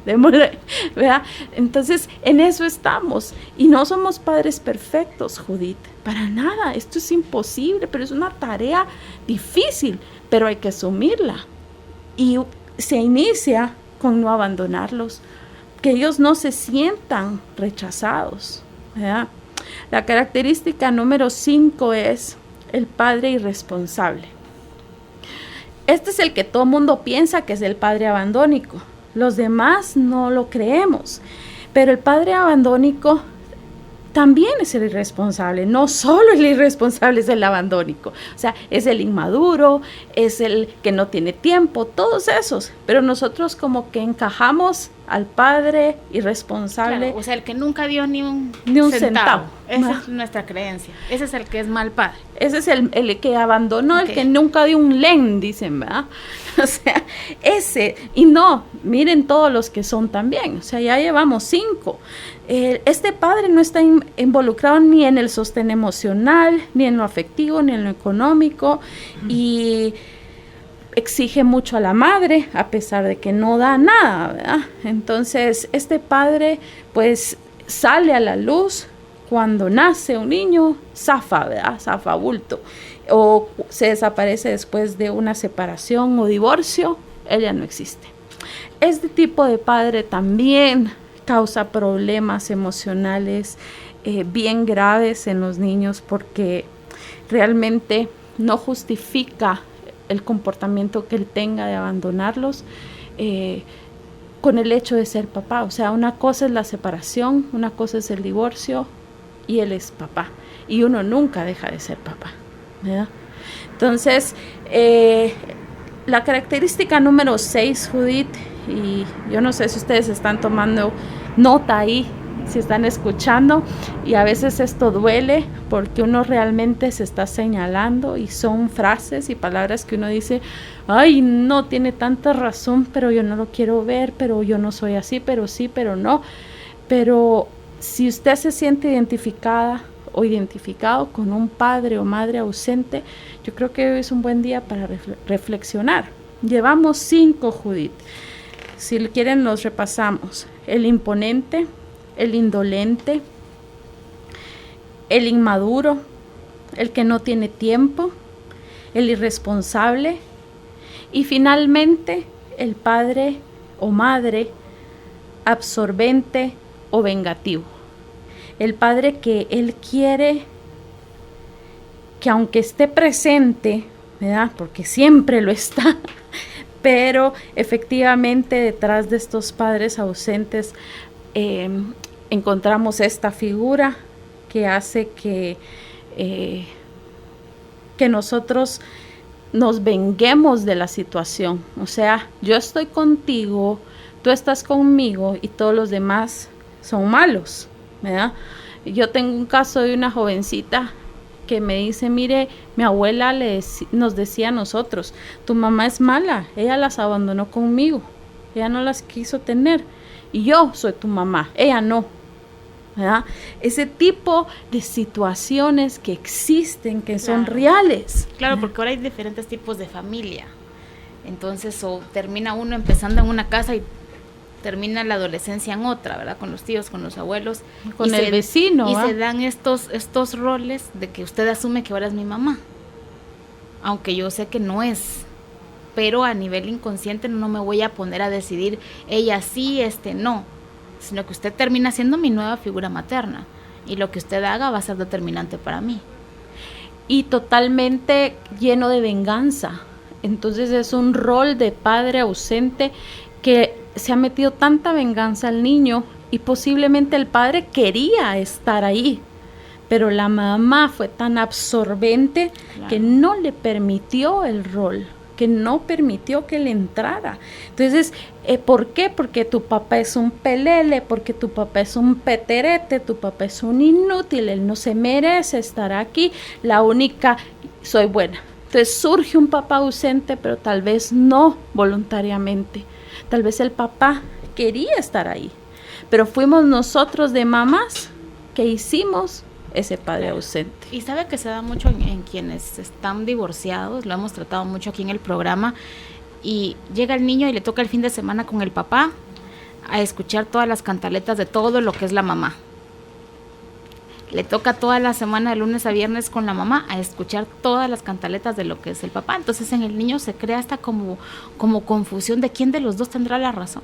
Démosle, ¿verdad? Entonces en eso estamos, y no somos padres perfectos, Judith, para nada. Esto es imposible, pero es una tarea difícil, pero hay que asumirla, y se inicia con no abandonarlos, que ellos no se sientan rechazados, ¿verdad? La característica número 5 es el padre irresponsable. Este es el que todo mundo piensa que es el padre abandónico. Los demás no lo creemos, pero el padre abandónico también es el irresponsable. No solo el irresponsable es el abandónico, o sea, es el inmaduro, es el que no tiene tiempo, todos esos, pero nosotros como que encajamos al padre irresponsable. Claro, o sea, el que nunca dio ni un centavo. Esa es nuestra creencia. Ese es el que es mal padre. Ese es el que abandonó, okay. El que nunca dio un len, dicen, ¿verdad? O sea, ese. Y no, miren todos los que son también. O sea, ya llevamos 5. Este padre no está involucrado ni en el sostén emocional, ni en lo afectivo, ni en lo económico. Y exige mucho a la madre, a pesar de que no da nada, ¿verdad? Entonces, este padre, pues, sale a la luz cuando nace un niño, zafa, ¿verdad? Zafa bulto. O se desaparece después de una separación o divorcio, ella no existe. Este tipo de padre también causa problemas emocionales bien graves en los niños, porque realmente no justifica el comportamiento que él tenga de abandonarlos con el hecho de ser papá. O sea, una cosa es la separación, una cosa es el divorcio, y él es papá, y uno nunca deja de ser papá, ¿verdad? Entonces, la característica número 6, Judith, y yo no sé si ustedes están tomando nota ahí, si están escuchando, y a veces esto duele porque uno realmente se está señalando y son frases y palabras que uno dice, ay, no, tiene tanta razón, pero yo no lo quiero ver, pero yo no soy así, pero sí, pero no. Pero si usted se siente identificada o identificado con un padre o madre ausente, yo creo que hoy es un buen día para reflexionar. Llevamos 5, Judith. Si quieren los repasamos. El imponente, el indolente, el inmaduro, el que no tiene tiempo, el irresponsable y finalmente el padre o madre absorbente o vengativo. El padre que él quiere que aunque esté presente, ¿verdad? Porque siempre lo está, pero efectivamente detrás de estos padres ausentes encontramos esta figura que hace que nosotros nos venguemos de la situación. O sea, yo estoy contigo, tú estás conmigo y todos los demás son malos, ¿verdad? Yo tengo un caso de una jovencita que me dice, mire, mi abuela nos decía a nosotros, tu mamá es mala, ella las abandonó conmigo, ella no las quiso tener y yo soy tu mamá, ella no, ¿verdad? Ese tipo de situaciones que existen, que son reales. Claro, porque ahora hay diferentes tipos de familia, entonces o termina uno empezando en una casa y termina la adolescencia en otra, ¿verdad? Con los tíos, con los abuelos. Con el vecino. Y se dan estos roles de que usted asume que ahora es mi mamá. Aunque yo sé que no es. Pero a nivel inconsciente no me voy a poner a decidir ella sí, no. Sino que usted termina siendo mi nueva figura materna. Y lo que usted haga va a ser determinante para mí. Y totalmente lleno de venganza. Entonces es un rol de padre ausente que se ha metido tanta venganza al niño y posiblemente el padre quería estar ahí, pero la mamá fue tan absorbente que no le permitió el rol, que no permitió que le entrara. Entonces, ¿por qué? Porque tu papá es un pelele, porque tu papá es un peterete, tu papá es un inútil, él no se merece estar aquí, la única, soy buena. Entonces surge un papá ausente, pero tal vez no voluntariamente. Tal vez el papá quería estar ahí, pero fuimos nosotros de mamás que hicimos ese padre ausente. Y sabe que se da mucho en quienes están divorciados, lo hemos tratado mucho aquí en el programa, y llega el niño y le toca el fin de semana con el papá a escuchar todas las cantaletas de todo lo que es la mamá. Le toca toda la semana de lunes a viernes con la mamá a escuchar todas las cantaletas de lo que es el papá. Entonces en el niño se crea hasta como confusión de quién de los dos tendrá la razón.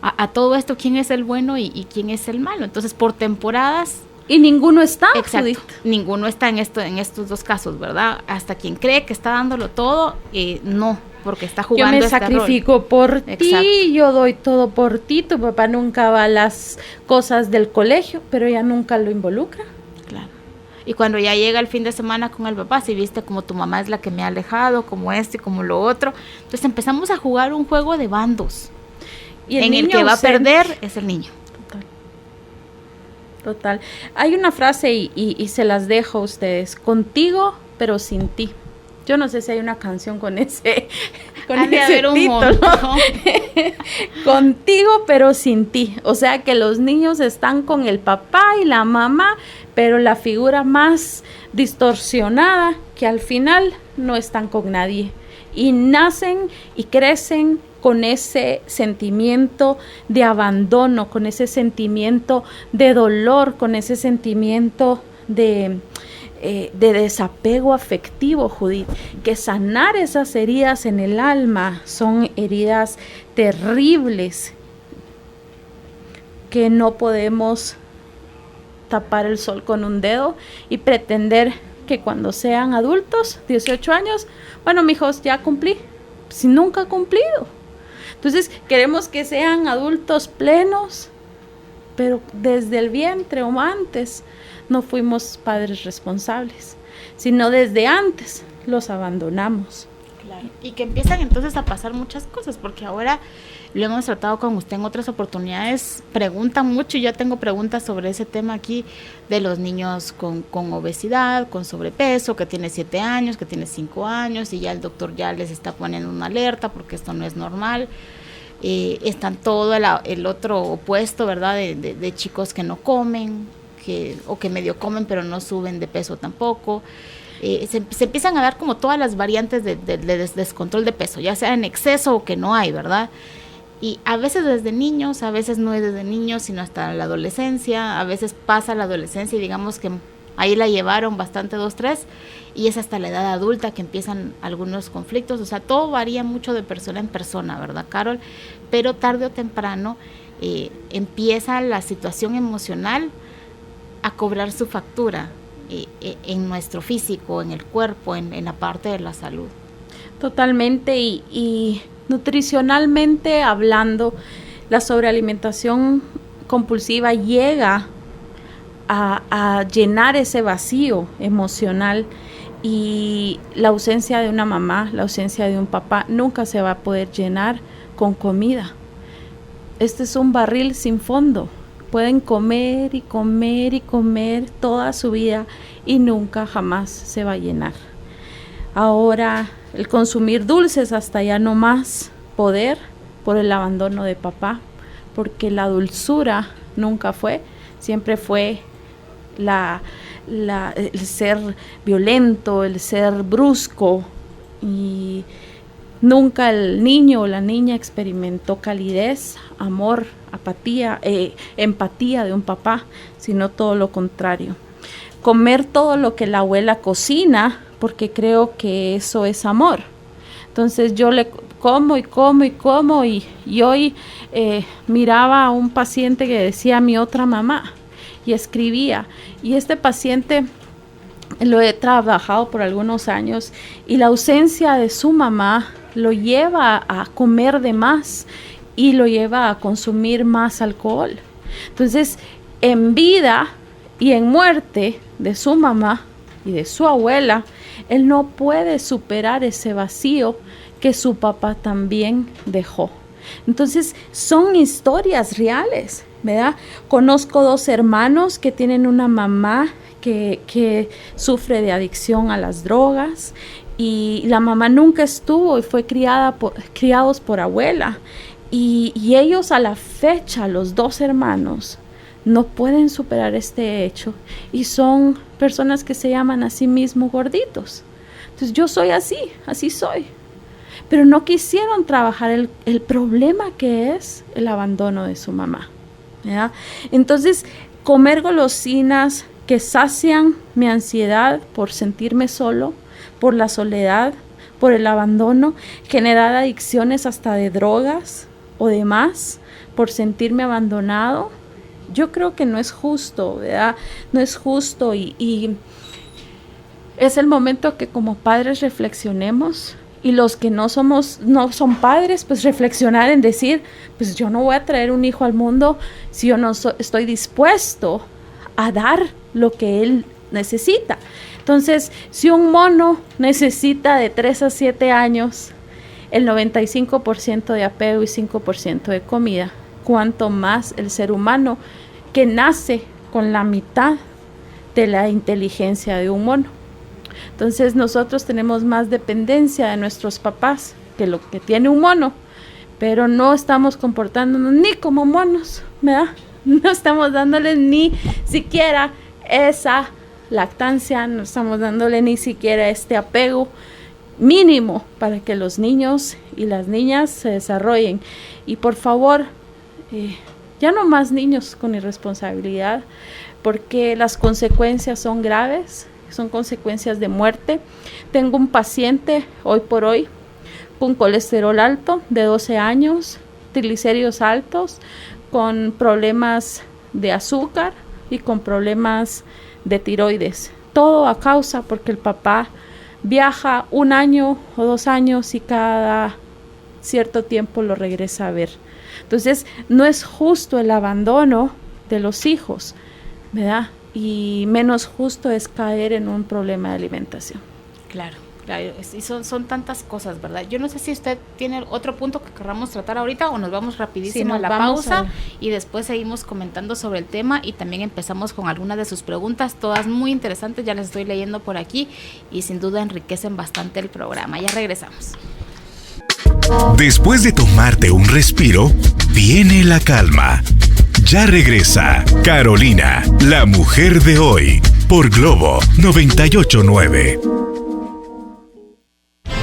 A todo esto, quién es el bueno y quién es el malo. Entonces por temporadas... Y ninguno está. Exacto, Judith. Ninguno está en estos dos casos, ¿verdad? Hasta quien cree que está dándolo todo, no, porque está jugando yo me sacrifico rol. por Exacto. ti, yo doy todo por ti, tu papá nunca va a las cosas del colegio, pero ella nunca lo involucra. Claro. Y cuando ya llega el fin de semana con el papá, si viste como tu mamá es la que me ha alejado, como esto y como lo otro, entonces empezamos a jugar un juego de bandos. Y en el que va a perder es el niño. Total. Hay una frase y se las dejo a ustedes. Contigo, pero sin ti. Yo no sé si hay una canción con ese título. Contigo, pero sin ti. O sea que los niños están con el papá y la mamá, pero la figura más distorsionada que al final no están con nadie. Y nacen y crecen con ese sentimiento de abandono, con ese sentimiento de dolor, con ese sentimiento de desapego afectivo, Judith. Que sanar esas heridas en el alma son heridas terribles que no podemos tapar el sol con un dedo y pretender que cuando sean adultos, 18 años, bueno, mijos, ya cumplí, si nunca he cumplido. Entonces queremos que sean adultos plenos, pero desde el vientre o antes no fuimos padres responsables, sino desde antes los abandonamos. Claro. Y que empiezan entonces a pasar muchas cosas, porque ahora lo hemos tratado con usted en otras oportunidades, preguntan mucho, y yo tengo preguntas sobre ese tema aquí, de los niños con obesidad, con sobrepeso, que tiene 7 años, que tiene 5 años, y ya el doctor ya les está poniendo una alerta porque esto no es normal. Están todo el otro opuesto, ¿verdad? De chicos que no comen, o que medio comen pero no suben de peso tampoco. Se empiezan a dar como todas las variantes de descontrol de peso, ya sea en exceso o que no hay, ¿verdad? Y a veces desde niños, a veces no es desde niños, sino hasta la adolescencia, a veces pasa la adolescencia y digamos que ahí la llevaron bastante 2, 3, y es hasta la edad adulta que empiezan algunos conflictos. O sea, todo varía mucho de persona en persona, ¿verdad, Carol? Pero tarde o temprano empieza la situación emocional a cobrar su factura en nuestro físico, en el cuerpo, en la parte de la salud. Totalmente, y nutricionalmente hablando, la sobrealimentación compulsiva llega a llenar ese vacío emocional, y la ausencia de una mamá, la ausencia de un papá nunca se va a poder llenar con comida. Este es un barril sin fondo. Pueden comer y comer y comer toda su vida y nunca jamás se va a llenar. Ahora, el consumir dulces hasta ya no más poder por el abandono de papá, porque la dulzura nunca fue, siempre fue el ser violento, el ser brusco, y nunca el niño o la niña experimentó calidez, amor, empatía de un papá, sino todo lo contrario. Comer todo lo que la abuela cocina, porque creo que eso es amor. Entonces yo le como y como y como, y hoy miraba a un paciente que decía mi otra mamá, y escribía, y este paciente lo he trabajado por algunos años, y la ausencia de su mamá lo lleva a comer de más y lo lleva a consumir más alcohol. Entonces, en vida y en muerte de su mamá y de su abuela, él no puede superar ese vacío que su papá también dejó. Entonces, son historias reales, ¿verdad? Conozco 2 hermanos que tienen una mamá que sufre de adicción a las drogas, y la mamá nunca estuvo y fue criados por abuela, y ellos a la fecha, los 2 hermanos, no pueden superar este hecho, y son personas que se llaman a sí mismos gorditos. Entonces yo soy así soy, pero no quisieron trabajar el problema que es el abandono de su mamá, ¿ya? Entonces, comer golosinas que sacian mi ansiedad por sentirme solo, por la soledad, por el abandono, generar adicciones hasta de drogas o demás, por sentirme abandonado, yo creo que no es justo, ¿verdad? No es justo, y es el momento que como padres reflexionemos, y los que no son padres, pues reflexionar en decir, pues yo no voy a traer un hijo al mundo si yo no estoy dispuesto a dar lo que él necesita. Entonces, si un mono necesita de 3 a 7 años, el 95% de apego y 5% de comida, cuanto más el ser humano que nace con la mitad de la inteligencia de un mono. Entonces nosotros tenemos más dependencia de nuestros papás que lo que tiene un mono, pero no estamos comportándonos ni como monos, ¿verdad? No estamos dándole ni siquiera esa lactancia, no estamos dándole ni siquiera este apego mínimo para que los niños y las niñas se desarrollen. Y por favor, ya no más niños con irresponsabilidad, porque las consecuencias son graves, son consecuencias de muerte. Tengo un paciente hoy por hoy con colesterol alto de 12 años, triglicéridos altos, con problemas de azúcar y con problemas de tiroides. Todo a causa porque el papá viaja 1 año o 2 años y cada cierto tiempo lo regresa a ver. Entonces, no es justo el abandono de los hijos, ¿verdad? Y menos justo es caer en un problema de alimentación. Claro. Claro, y son tantas cosas, ¿verdad? Yo no sé si usted tiene otro punto que queramos tratar ahorita o nos vamos rapidísimo a la pausa y después seguimos comentando sobre el tema y también empezamos con algunas de sus preguntas, todas muy interesantes, ya las estoy leyendo por aquí y sin duda enriquecen bastante el programa. Ya regresamos. Después de tomarte un respiro, viene la calma. Ya regresa Carolina, la mujer de hoy, por Globo 98.9.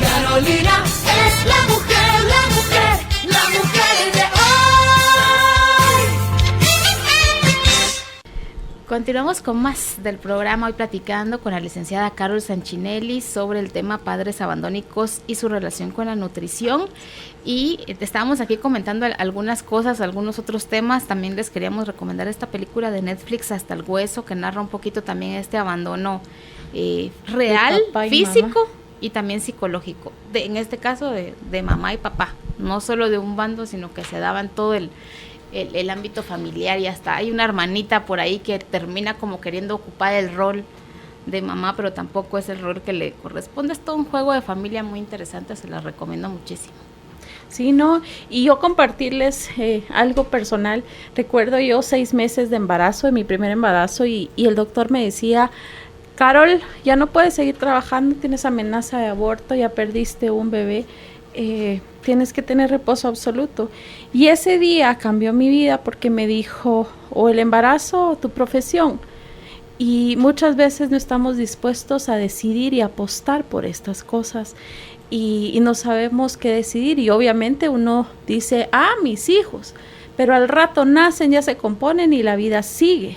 Carolina es la mujer de hoy. Continuamos con más del programa, hoy platicando con la licenciada Carol Sanchinelli sobre el tema padres abandónicos y su relación con la nutrición. Y estábamos aquí comentando algunas cosas, algunos otros temas. También les queríamos recomendar esta película de Netflix, Hasta el Hueso, que narra un poquito también este abandono real, físico y también psicológico. En este caso de mamá y papá, no solo de un bando, sino que se daba en todo el ámbito familiar, y hasta hay una hermanita por ahí que termina como queriendo ocupar el rol de mamá, pero tampoco es el rol que le corresponde. Es todo un juego de familia muy interesante, se las recomiendo muchísimo. Sí, no, y yo compartirles algo personal. Recuerdo yo 6 meses de embarazo, de mi primer embarazo, y el doctor me decía: Carol, ya no puedes seguir trabajando, tienes amenaza de aborto, ya perdiste un bebé, tienes que tener reposo absoluto. Y ese día cambió mi vida porque me dijo: o el embarazo o tu profesión. Y muchas veces no estamos dispuestos a decidir y apostar por estas cosas. Y no sabemos qué decidir, y obviamente uno dice: mis hijos, pero al rato nacen, ya se componen y la vida sigue.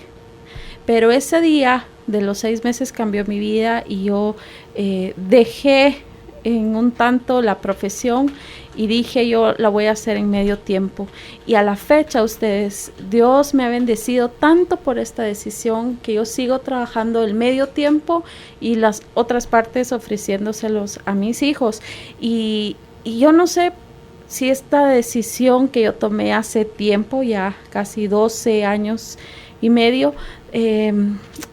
Pero ese día de los 6 meses cambió mi vida, y yo dejé en un tanto la profesión y dije: yo la voy a hacer en medio tiempo. Y a la fecha, ustedes, Dios me ha bendecido tanto por esta decisión que yo sigo trabajando el medio tiempo y las otras partes ofreciéndoselos a mis hijos. Y yo no sé si esta decisión que yo tomé hace tiempo, ya casi 12 años y medio,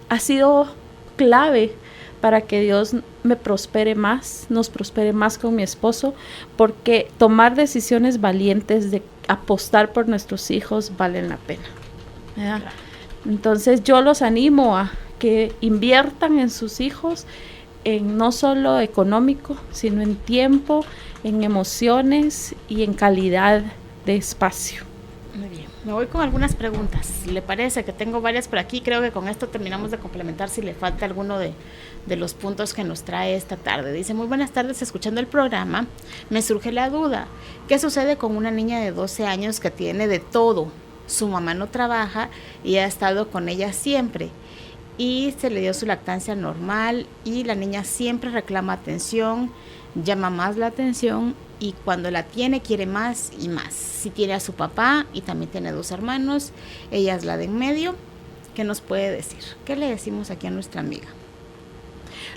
ha sido clave para que Dios me prospere más, nos prospere más con mi esposo, porque tomar decisiones valientes de apostar por nuestros hijos valen la pena, ¿verdad? Claro. Entonces yo los animo a que inviertan en sus hijos, en no solo económico, sino en tiempo, en emociones y en calidad de espacio. Muy bien, me voy con algunas preguntas. ¿Le parece? Que tengo varias por aquí. Creo que con esto terminamos de complementar si le falta alguno de los puntos que nos trae esta tarde. Dice: muy buenas tardes, escuchando el programa, me surge la duda. ¿Qué sucede con una niña de 12 años que tiene de todo? Su mamá no trabaja y ha estado con ella siempre. Y se le dio su lactancia normal y la niña siempre reclama atención, llama más la atención, y cuando la tiene quiere más y más. Si tiene a su papá y también tiene 2 hermanos, ella es la de en medio. ¿Qué nos puede decir? ¿Qué le decimos aquí a nuestra amiga?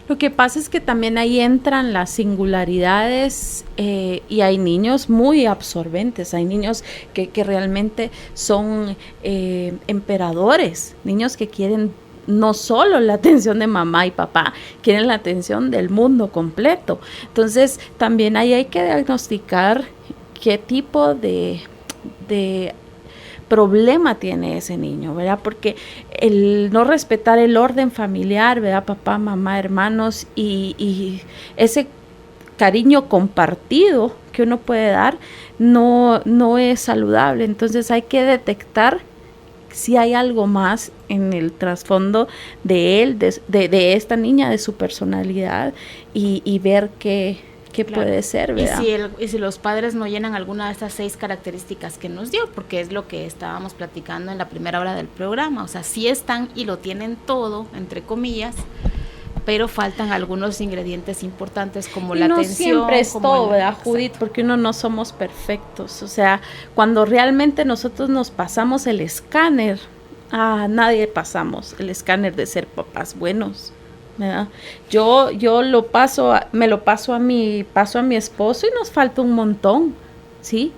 Lo que pasa es que también ahí entran las singularidades, y hay niños muy absorbentes, hay niños que realmente son emperadores, niños que quieren no solo la atención de mamá y papá, quieren la atención del mundo completo. Entonces también ahí hay que diagnosticar qué tipo de problema tiene ese niño, ¿verdad? Porque el no respetar el orden familiar, ¿verdad? Papá, mamá, hermanos, y ese cariño compartido que uno puede dar no es saludable. Entonces hay que detectar si hay algo más en el trasfondo de él, de esta niña, de su personalidad, y ver qué claro. Puede ser, ¿verdad? Y si los padres no llenan alguna de estas 6 características que nos dio, porque es lo que estábamos platicando en la primera hora del programa, o sea, sí están y lo tienen todo, entre comillas, pero faltan algunos ingredientes importantes como la atención. No siempre es todo, ¿verdad, Judith? Porque uno no somos perfectos. O sea, cuando realmente nosotros nos pasamos el escáner, nadie pasamos el escáner de ser papás buenos, ¿verdad? Yo me lo paso a mi esposo y nos falta un montón, ¿sí?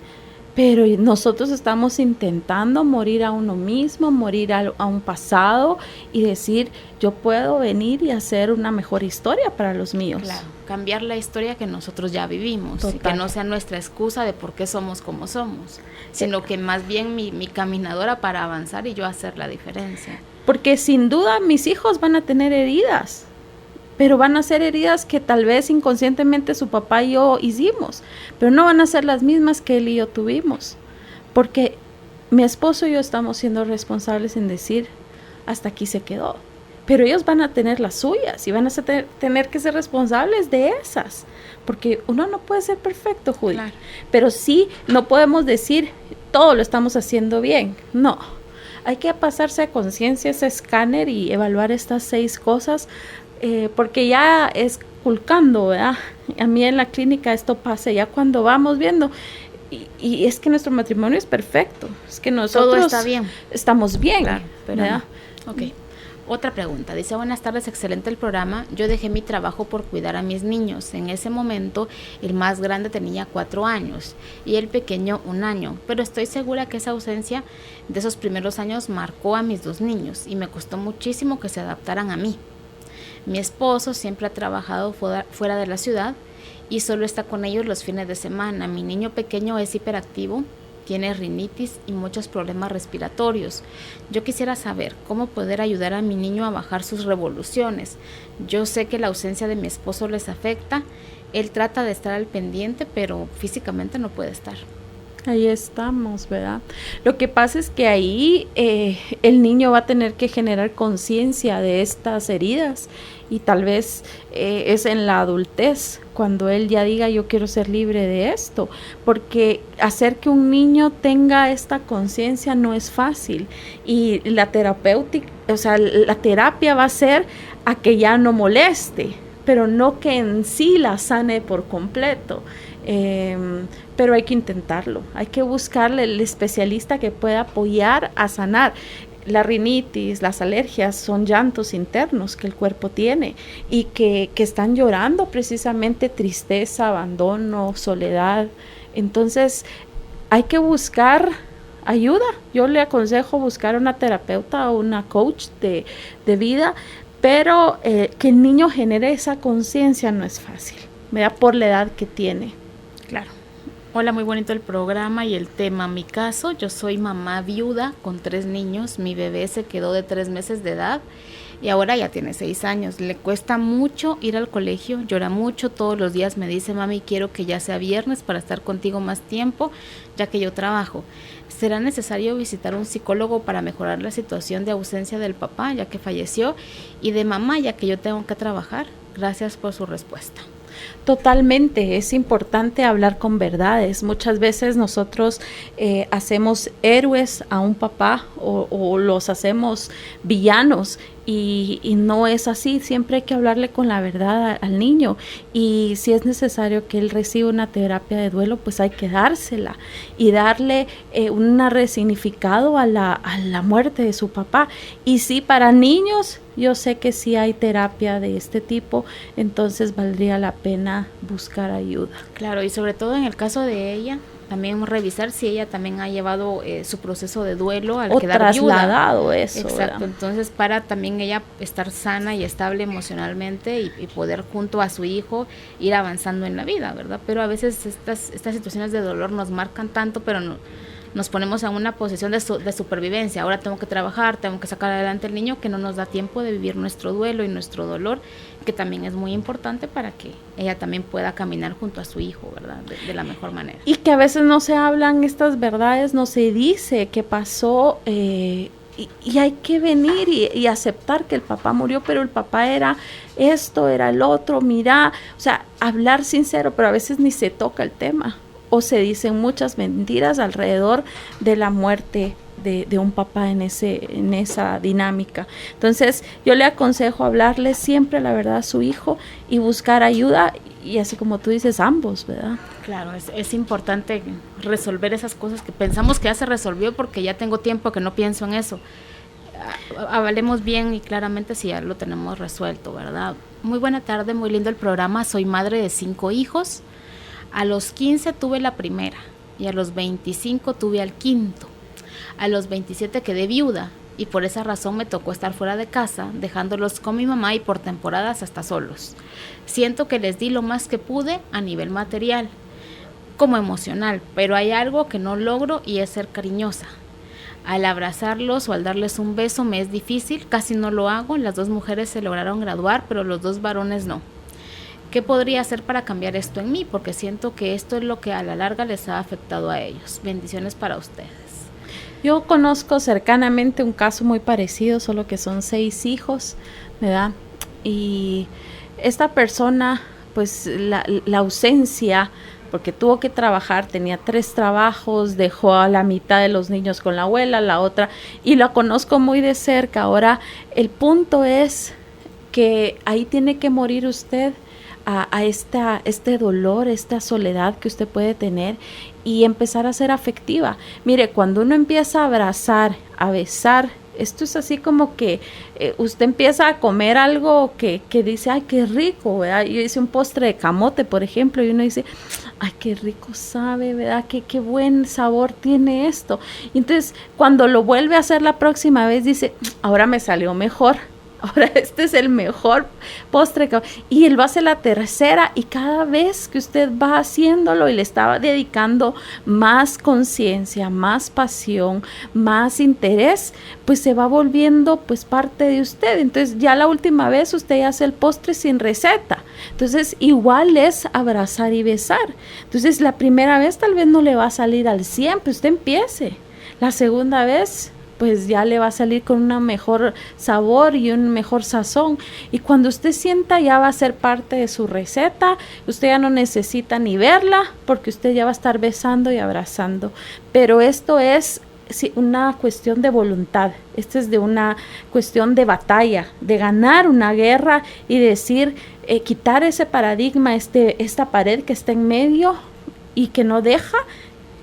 pero nosotros estamos intentando morir a uno mismo, morir a un pasado y decir, yo puedo venir y hacer una mejor historia para los míos. Claro, cambiar la historia que nosotros ya vivimos. Total. Y que no sea nuestra excusa de por qué somos como somos, sino que más bien mi caminadora para avanzar y yo hacer la diferencia. Porque sin duda mis hijos van a tener heridas, pero van a ser heridas que tal vez inconscientemente su papá y yo hicimos, pero no van a ser las mismas que él y yo tuvimos, porque mi esposo y yo estamos siendo responsables en decir, hasta aquí se quedó, pero ellos van a tener las suyas y van a tener que ser responsables de esas, porque uno no puede ser perfecto, Judy, claro. Pero sí no podemos decir, todo lo estamos haciendo bien, no. Hay que pasarse a conciencia ese escáner y evaluar estas 6 cosas, porque ya es culcando, ¿verdad? A mí en la clínica esto pasa, ya cuando vamos viendo, y es que nuestro matrimonio es perfecto, es que nosotros todo está bien. Estamos bien, claro, ¿verdad? No. Ok. Otra pregunta, dice, buenas tardes, excelente el programa, yo dejé mi trabajo por cuidar a mis niños, en ese momento el más grande tenía 4 años y el pequeño 1 año, pero estoy segura que esa ausencia de esos primeros años marcó a mis 2 niños y me costó muchísimo que se adaptaran a mí. Mi esposo siempre ha trabajado fuera de la ciudad y solo está con ellos los fines de semana. Mi niño pequeño es hiperactivo, tiene rinitis y muchos problemas respiratorios. Yo quisiera saber cómo poder ayudar a mi niño a bajar sus revoluciones. Yo sé que la ausencia de mi esposo les afecta. Él trata de estar al pendiente, pero físicamente no puede estar. Ahí estamos, ¿verdad? Lo que pasa es que ahí el niño va a tener que generar conciencia de estas heridas y tal vez es en la adultez cuando él ya diga yo quiero ser libre de esto, porque hacer que un niño tenga esta conciencia no es fácil y la terapia va a ser a que ya no moleste, pero no que en sí la sane por completo. Pero hay que intentarlo, hay que buscarle el especialista que pueda apoyar a sanar. La rinitis, las alergias son llantos internos que el cuerpo tiene y que están llorando precisamente tristeza, abandono, soledad. Entonces hay que buscar ayuda. Yo le aconsejo buscar una terapeuta o una coach de vida, pero que el niño genere esa conciencia no es fácil, ¿verdad? Por la edad que tiene. Claro. Hola, muy bonito el programa y el tema. Mi caso, yo soy mamá viuda con 3 niños. Mi bebé se quedó de 3 meses de edad y ahora ya tiene 6 años. Le cuesta mucho ir al colegio, llora mucho, todos los días me dice, mami, quiero que ya sea viernes para estar contigo más tiempo, ya que yo trabajo. ¿Será necesario visitar un psicólogo para mejorar la situación de ausencia del papá, ya que falleció, y de mamá, ya que yo tengo que trabajar? Gracias por su respuesta. Totalmente, es importante hablar con verdades. Muchas veces nosotros hacemos héroes a un papá o los hacemos villanos y no es así. Siempre hay que hablarle con la verdad al niño y si es necesario que él reciba una terapia de duelo, pues hay que dársela y darle un resignificado a la muerte de su papá. Y sí, para niños yo sé que sí hay terapia de este tipo, entonces valdría la pena buscar ayuda. Claro, y sobre todo en el caso de ella, también revisar si ella también ha llevado su proceso de duelo al quedar viuda. O trasladado eso. Exacto, ¿verdad? Entonces para también ella estar sana y estable emocionalmente y poder junto a su hijo ir avanzando en la vida, ¿verdad? Pero a veces estas situaciones de dolor nos marcan tanto, pero no, nos ponemos en una posición de supervivencia. Ahora tengo que trabajar, tengo que sacar adelante el niño, que no nos da tiempo de vivir nuestro duelo y nuestro dolor, que también es muy importante para que ella también pueda caminar junto a su hijo, ¿verdad? De la mejor manera. Y que a veces no se hablan estas verdades, no se dice qué pasó, y hay que venir y aceptar que el papá murió, pero el papá era esto, era el otro, mira, o sea, hablar sincero, pero a veces ni se toca el tema. O se dicen muchas mentiras alrededor de la muerte de un papá en esa dinámica. Entonces yo le aconsejo hablarle siempre la verdad a su hijo y buscar ayuda, y así como tú dices, ambos, ¿verdad? Claro, es importante resolver esas cosas que pensamos que ya se resolvió porque ya tengo tiempo que no pienso en eso. Hablemos bien y claramente si ya lo tenemos resuelto, ¿verdad? Muy buena tarde, muy lindo el programa. Soy madre de 5 hijos. A los 15 tuve la primera y a los 25 tuve al quinto. A los 27 quedé viuda y por esa razón me tocó estar fuera de casa, dejándolos con mi mamá y por temporadas hasta solos. Siento que les di lo más que pude a nivel material, como emocional, pero hay algo que no logro y es ser cariñosa. Al abrazarlos o al darles un beso me es difícil, casi no lo hago. Las 2 mujeres se lograron graduar, pero los 2 varones no. ¿Qué podría hacer para cambiar esto en mí? Porque siento que esto es lo que a la larga les ha afectado a ellos. Bendiciones para ustedes. Yo conozco cercanamente un caso muy parecido, solo que son 6 hijos, ¿verdad? Y esta persona, pues la ausencia, porque tuvo que trabajar, tenía 3 trabajos, dejó a la mitad de los niños con la abuela, la otra, y la conozco muy de cerca. Ahora, el punto es que ahí tiene que morir usted a este dolor, esta soledad que usted puede tener y empezar a ser afectiva. Mire, cuando uno empieza a abrazar, a besar, esto es así como que usted empieza a comer algo que dice, ay, qué rico, ¿verdad? Yo hice un postre de camote, por ejemplo, y uno dice, ay, qué rico sabe, ¿verdad? Qué buen sabor tiene esto. Y entonces, cuando lo vuelve a hacer la próxima vez, dice, ahora me salió mejor. Ahora este es el mejor postre. Y él va a hacer la tercera y cada vez que usted va haciéndolo y le estaba dedicando más conciencia, más pasión, más interés, pues se va volviendo pues parte de usted. Entonces ya la última vez usted hace el postre sin receta. Entonces igual es abrazar y besar. Entonces la primera vez tal vez no le va a salir al 100, pues usted empiece. La segunda vez pues ya le va a salir con un mejor sabor y un mejor sazón. Y cuando usted sienta ya va a ser parte de su receta, usted ya no necesita ni verla porque usted ya va a estar besando y abrazando. Pero esto es una cuestión de voluntad, esto es de una cuestión de batalla, de ganar una guerra y decir, quitar ese paradigma, esta pared que está en medio y que no deja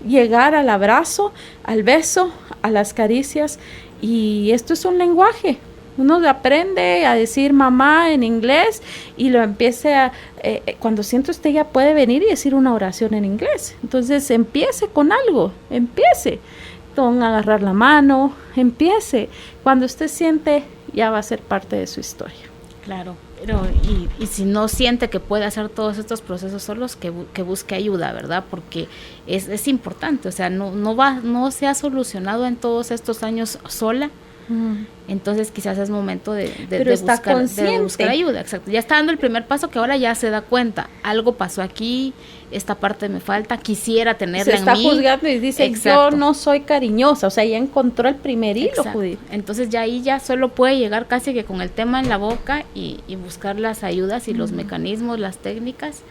llegar al abrazo, al beso, a las caricias. Y esto es un lenguaje. Uno aprende a decir mamá en inglés y lo empiece a... cuando siente usted ya puede venir y decir una oración en inglés. Entonces empiece con algo, empiece. Con agarrar la mano, empiece. Cuando usted siente ya va a ser parte de su historia. Claro. Pero, y si no siente que puede hacer todos estos procesos solos, que busque ayuda, ¿verdad? Porque es importante, o sea, no se ha solucionado en todos estos años sola. Entonces quizás es momento de buscar ayuda. Exacto. Ya está dando el primer paso, que ahora ya se da cuenta, algo pasó aquí, esta parte me falta, quisiera tenerla en mí. Se está juzgando y dice, exacto, yo no soy cariñosa, o sea, ya encontró el primer hilo, exacto. Judith. Entonces ya ahí ya solo puede llegar casi que con el tema en la boca y buscar las ayudas y los mecanismos, las técnicas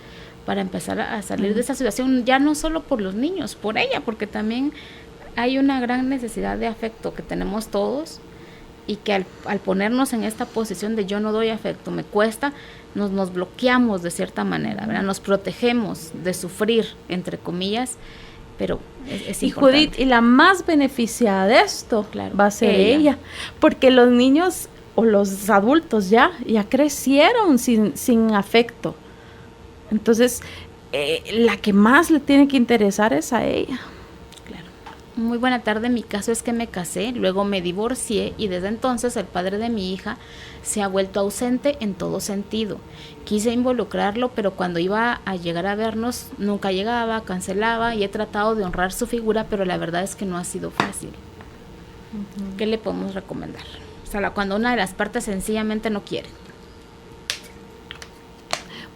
para empezar a salir de esa situación, ya no solo por los niños, por ella, porque también hay una gran necesidad de afecto que tenemos todos. Y que al ponernos en esta posición de yo no doy afecto, me cuesta, nos bloqueamos de cierta manera, ¿verdad? Nos protegemos de sufrir, entre comillas, pero es importante. Judith, y la más beneficiada de esto, claro, va a ser ella, porque los niños o los adultos ya crecieron sin afecto. Entonces, la que más le tiene que interesar es a ella. Muy buena tarde, mi caso es que me casé, luego me divorcié y desde entonces el padre de mi hija se ha vuelto ausente en todo sentido. Quise involucrarlo, pero cuando iba a llegar a vernos nunca llegaba, cancelaba y he tratado de honrar su figura, pero la verdad es que no ha sido fácil. ¿Qué le podemos recomendar? O sea, cuando una de las partes sencillamente no quiere.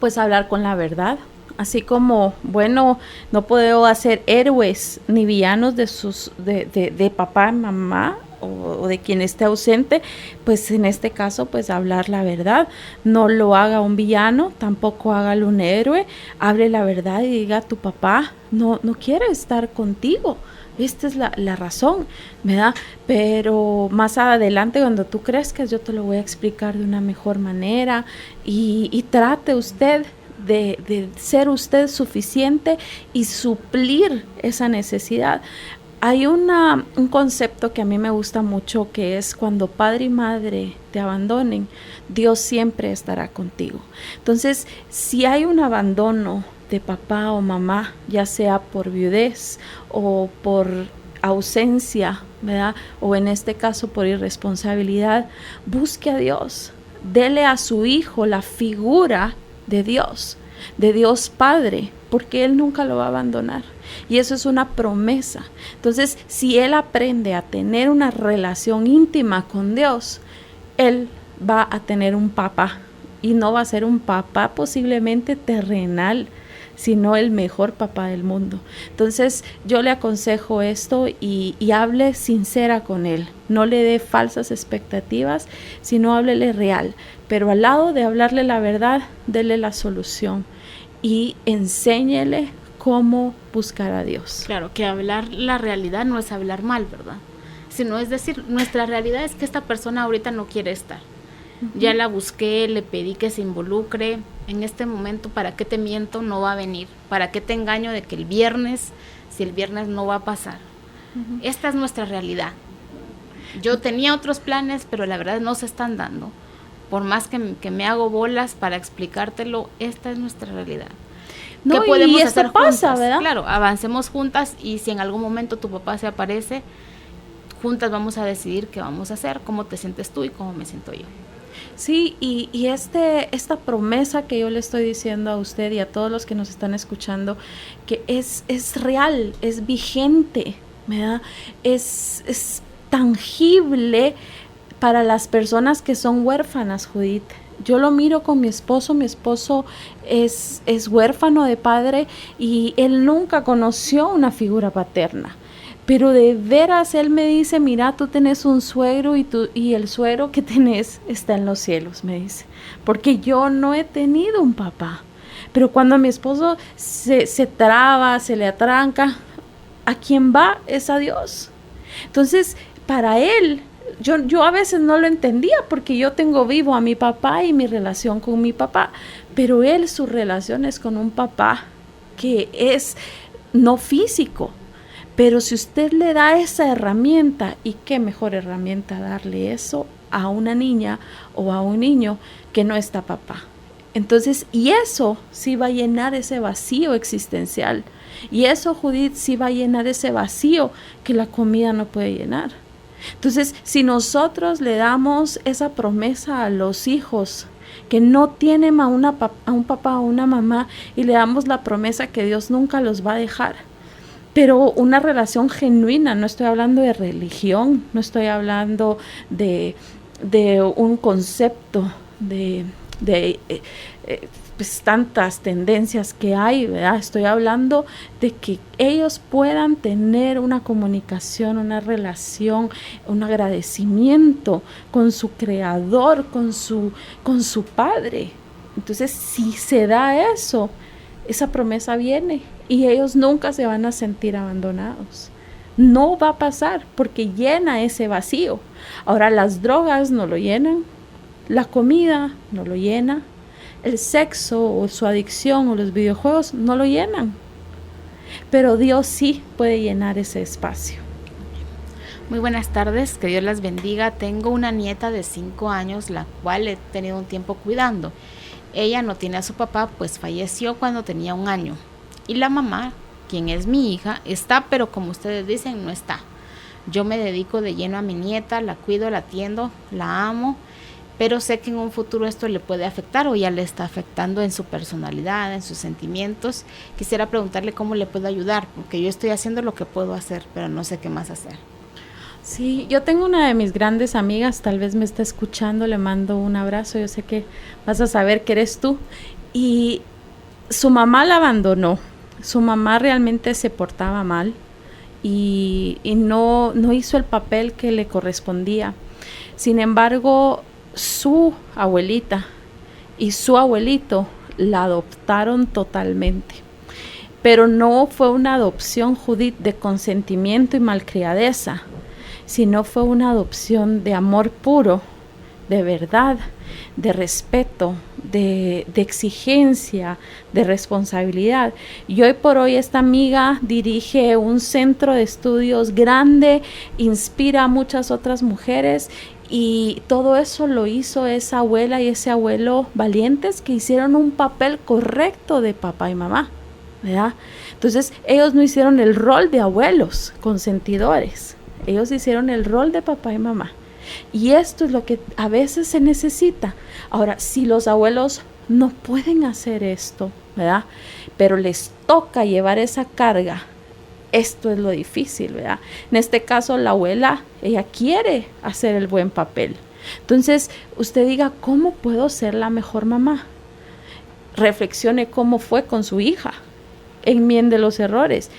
Pues hablar con la verdad. Así como, bueno, no puedo hacer héroes ni villanos de papá, mamá o de quien esté ausente, pues en este caso, pues hablar la verdad. No lo haga un villano, tampoco hágalo un héroe. Hable la verdad y diga, tu papá no quiere estar contigo. Esta es la razón, ¿verdad? Pero más adelante, cuando tú crezcas, yo te lo voy a explicar de una mejor manera y trate usted de ser usted suficiente y suplir esa necesidad. Hay un concepto que a mí me gusta mucho, que es cuando padre y madre te abandonen, Dios siempre estará contigo. Entonces, si hay un abandono de papá o mamá, ya sea por viudez o por ausencia, ¿verdad? O en este caso por irresponsabilidad, busque a Dios, dele a su hijo la figura de Dios Padre, porque Él nunca lo va a abandonar. Y eso es una promesa. Entonces, si él aprende a tener una relación íntima con Dios, él va a tener un papá. Y no va a ser un papá posiblemente terrenal, sino el mejor papá del mundo. Entonces, yo le aconsejo esto y hable sincera con él. No le dé falsas expectativas, sino háblele real. Pero al lado de hablarle la verdad, dele la solución y enséñele cómo buscar a Dios. Claro, que hablar la realidad no es hablar mal, ¿verdad? Sino es decir, nuestra realidad es que esta persona ahorita no quiere estar. Ya la busqué, le pedí que se involucre. En este momento, ¿para qué te miento? No va a venir. ¿Para qué te engaño de que el viernes, si el viernes no va a pasar? Esta es nuestra realidad. Yo tenía otros planes, pero la verdad no se están dando. Por más que me hago bolas para explicártelo, esta es nuestra realidad. No, ¿Qué podemos hacer pasa, juntas? ¿verdad? Claro, avancemos juntas y si en algún momento tu papá se aparece, juntas vamos a decidir qué vamos a hacer, cómo te sientes tú y cómo me siento yo. Sí, y esta promesa que yo le estoy diciendo a usted y a todos los que nos están escuchando, que es real, es vigente, ¿verdad? Es tangible para las personas que son huérfanas, Judith. Yo lo miro con mi esposo es huérfano de padre y él nunca conoció una figura paterna. Pero de veras él me dice, mira, tú tenés un suegro y el suegro que tenés está en los cielos, me dice. Porque yo no he tenido un papá. Pero cuando mi esposo se traba, se le atranca, ¿a quién va? Es a Dios. Entonces, para él, yo a veces no lo entendía porque yo tengo vivo a mi papá y mi relación con mi papá. Pero él, su relación es con un papá que es no físico. Pero si usted le da esa herramienta, y qué mejor herramienta darle eso a una niña o a un niño que no está papá. Entonces, y eso sí va a llenar ese vacío existencial. Y eso, Judith, sí va a llenar ese vacío que la comida no puede llenar. Entonces, si nosotros le damos esa promesa a los hijos que no tienen a un papá o una mamá y le damos la promesa que Dios nunca los va a dejar, pero una relación genuina, no estoy hablando de religión, no estoy hablando de un concepto pues tantas tendencias que hay, ¿verdad? Estoy hablando de que ellos puedan tener una comunicación, una relación, un agradecimiento con su creador, con su padre. Entonces, si se da eso, esa promesa viene y ellos nunca se van a sentir abandonados. No va a pasar porque llena ese vacío. Ahora, las drogas no lo llenan, la comida no lo llena, el sexo o su adicción o los videojuegos no lo llenan. Pero Dios sí puede llenar ese espacio. Muy buenas tardes, que Dios las bendiga. Tengo una nieta de 5 años, la cual he tenido un tiempo cuidando. Ella no tiene a su papá, pues falleció cuando tenía 1 año. Y la mamá, quien es mi hija, está, pero como ustedes dicen, no está. Yo me dedico de lleno a mi nieta, la cuido, la atiendo, la amo, pero sé que en un futuro esto le puede afectar o ya le está afectando en su personalidad, en sus sentimientos. Quisiera preguntarle cómo le puedo ayudar, porque yo estoy haciendo lo que puedo hacer, pero no sé qué más hacer. Sí, yo tengo una de mis grandes amigas, tal vez me está escuchando, le mando un abrazo, yo sé que vas a saber que eres tú. Y su mamá la abandonó, su mamá realmente se portaba mal y no hizo el papel que le correspondía. Sin embargo, su abuelita y su abuelito la adoptaron totalmente. Pero no fue una adopción, Judith, de consentimiento y malcriadeza, sino fue una adopción de amor puro, de verdad, de respeto, de exigencia, de responsabilidad. Y hoy por hoy esta amiga dirige un centro de estudios grande, inspira a muchas otras mujeres y todo eso lo hizo esa abuela y ese abuelo valientes que hicieron un papel correcto de papá y mamá. ¿verdad? Entonces, ellos no hicieron el rol de abuelos consentidores, ellos hicieron el rol de papá y mamá. Y esto es lo que a veces se necesita. Ahora, si los abuelos no pueden hacer esto, ¿verdad? Pero les toca llevar esa carga, esto es lo difícil, ¿verdad? En este caso, la abuela, ella quiere hacer el buen papel. Entonces, usted diga, ¿cómo puedo ser la mejor mamá? Reflexione cómo fue con su hija, enmiende los errores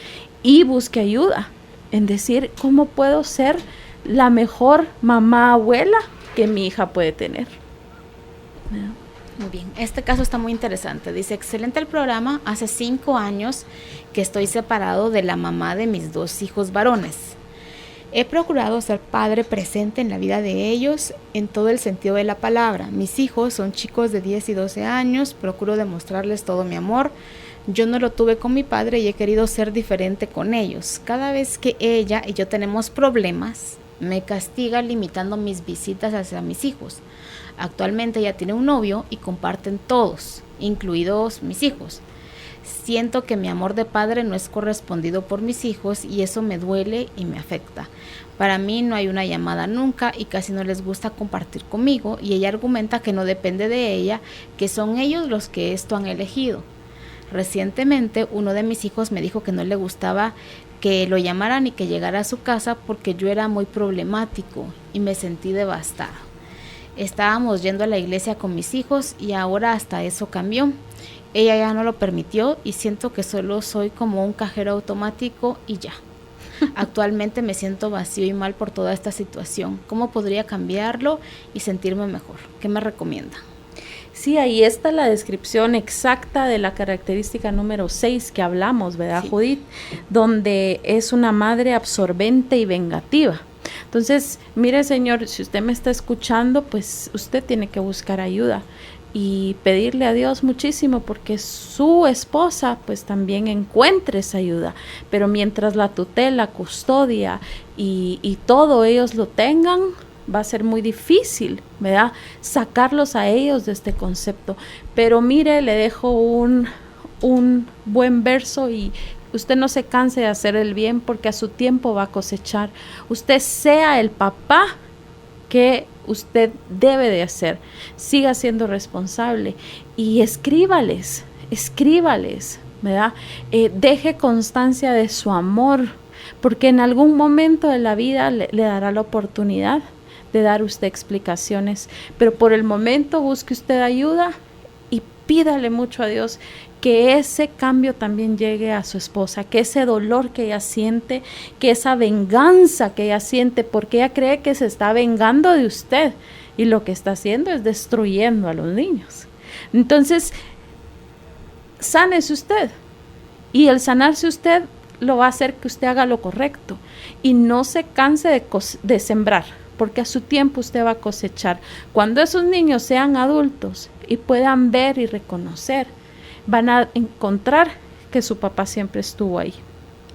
y busque ayuda en decir, ¿cómo puedo ser la mejor mamá abuela que mi hija puede tener? Muy bien, este caso está muy interesante. Dice, excelente el programa. Hace 5 años que estoy separado de la mamá de mis 2 hijos varones. He procurado ser padre presente en la vida de ellos en todo el sentido de la palabra. Mis hijos son chicos de 10 y 12 años, procuro demostrarles todo mi amor. Yo no lo tuve con mi padre y he querido ser diferente con ellos. Cada vez que ella y yo tenemos problemas, me castiga limitando mis visitas hacia mis hijos. Actualmente ella tiene un novio y comparten todos, incluidos mis hijos. Siento que mi amor de padre no es correspondido por mis hijos y eso me duele y me afecta. Para mí no hay una llamada nunca y casi no les gusta compartir conmigo y ella argumenta que no depende de ella, que son ellos los que esto han elegido. Recientemente uno de mis hijos me dijo que no le gustaba que lo llamaran y que llegara a su casa porque yo era muy problemático y me sentí devastado. Estábamos yendo a la iglesia con mis hijos y ahora hasta eso cambió. Ella ya no lo permitió y siento que solo soy como un cajero automático y ya. Actualmente me siento vacío y mal por toda esta situación. ¿Cómo podría cambiarlo y sentirme mejor? ¿Qué me recomienda? Sí, ahí está la descripción exacta de la característica número 6 que hablamos, ¿verdad, sí, Judith? Donde es una madre absorbente y vengativa. Entonces, mire, señor, si usted me está escuchando, pues usted tiene que buscar ayuda y pedirle a Dios muchísimo porque su esposa pues también encuentre esa ayuda. Pero mientras la tutela, custodia y todo ellos lo tengan, va a ser muy difícil, ¿verdad? Sacarlos a ellos de este concepto. Pero mire, le dejo un buen verso y usted no se canse de hacer el bien porque a su tiempo va a cosechar. Usted sea el papá que usted debe de hacer. Siga siendo responsable y escríbales, ¿verdad? Deje constancia de su amor porque en algún momento de la vida le dará la oportunidad de dar usted explicaciones, pero por el momento busque usted ayuda y pídale mucho a Dios que ese cambio también llegue a su esposa, que ese dolor que ella siente, que esa venganza que ella siente, porque ella cree que se está vengando de usted y lo que está haciendo es destruyendo a los niños. Entonces, sánese usted y el sanarse usted lo va a hacer que usted haga lo correcto y no se canse de sembrar, porque a su tiempo usted va a cosechar. Cuando esos niños sean adultos y puedan ver y reconocer, van a encontrar que su papá siempre estuvo ahí.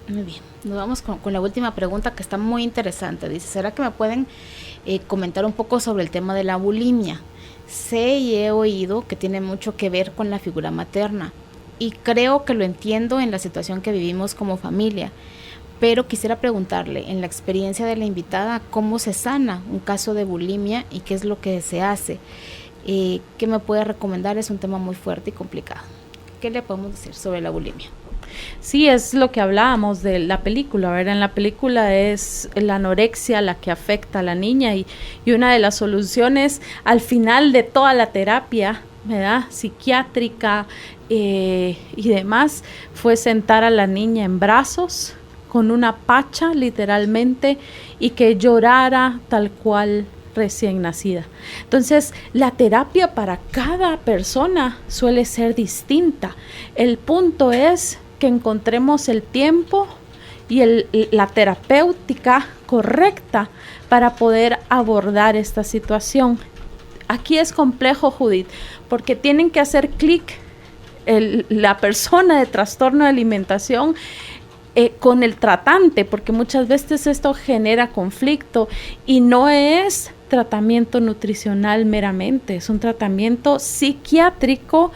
Muy bien, nos vamos con la última pregunta que está muy interesante. Dice, ¿será que me pueden comentar un poco sobre el tema de la bulimia? Sé y he oído que tiene mucho que ver con la figura materna y creo que lo entiendo en la situación que vivimos como familia, pero quisiera preguntarle, en la experiencia de la invitada, ¿cómo se sana un caso de bulimia y qué es lo que se hace? ¿Qué me puede recomendar? Es un tema muy fuerte y complicado. ¿Qué le podemos decir sobre la bulimia? Sí, es lo que hablábamos de la película, ¿verdad? En la película es la anorexia la que afecta a la niña y una de las soluciones al final de toda la terapia, ¿verdad?, psiquiátrica y demás, fue sentar a la niña en brazos con una pacha literalmente y que llorara tal cual recién nacida. Entonces, la terapia para cada persona suele ser distinta. El punto es que encontremos el tiempo y la terapéutica correcta para poder abordar esta situación. Aquí es complejo, Judith, porque tienen que hacer clic la persona de trastorno de alimentación con el tratante, porque muchas veces esto genera conflicto y no es tratamiento nutricional meramente, es un tratamiento psiquiátrico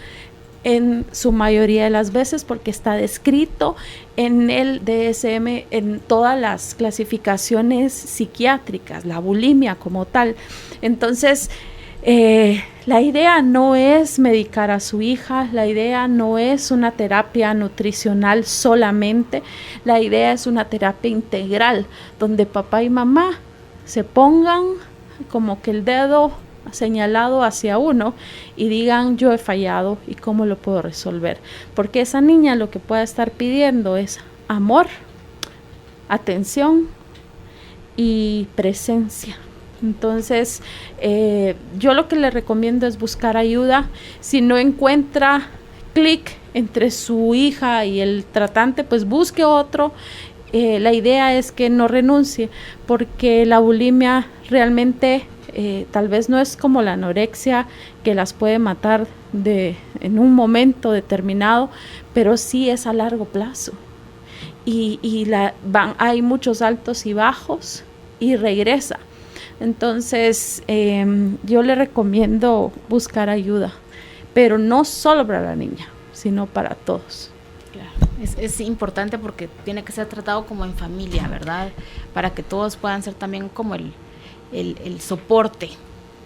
en su mayoría de las veces, porque está descrito en el DSM, en todas las clasificaciones psiquiátricas, la bulimia como tal. Entonces, la idea no es medicar a su hija, la idea no es una terapia nutricional solamente, la idea es una terapia integral, donde papá y mamá se pongan como que el dedo señalado hacia uno y digan: yo he fallado y cómo lo puedo resolver, porque esa niña lo que puede estar pidiendo es amor, atención y presencia. Entonces, yo lo que le recomiendo es buscar ayuda. Si no encuentra clic entre su hija y el tratante, pues busque otro. La idea es que no renuncie, porque la bulimia realmente tal vez no es como la anorexia, que las puede matar en un momento determinado, pero sí es a largo plazo. Hay muchos altos y bajos y regresa. Entonces, yo le recomiendo buscar ayuda, pero no solo para la niña, sino para todos. Claro. Es importante porque tiene que ser tratado como en familia, ¿verdad? Para que todos puedan ser también como el soporte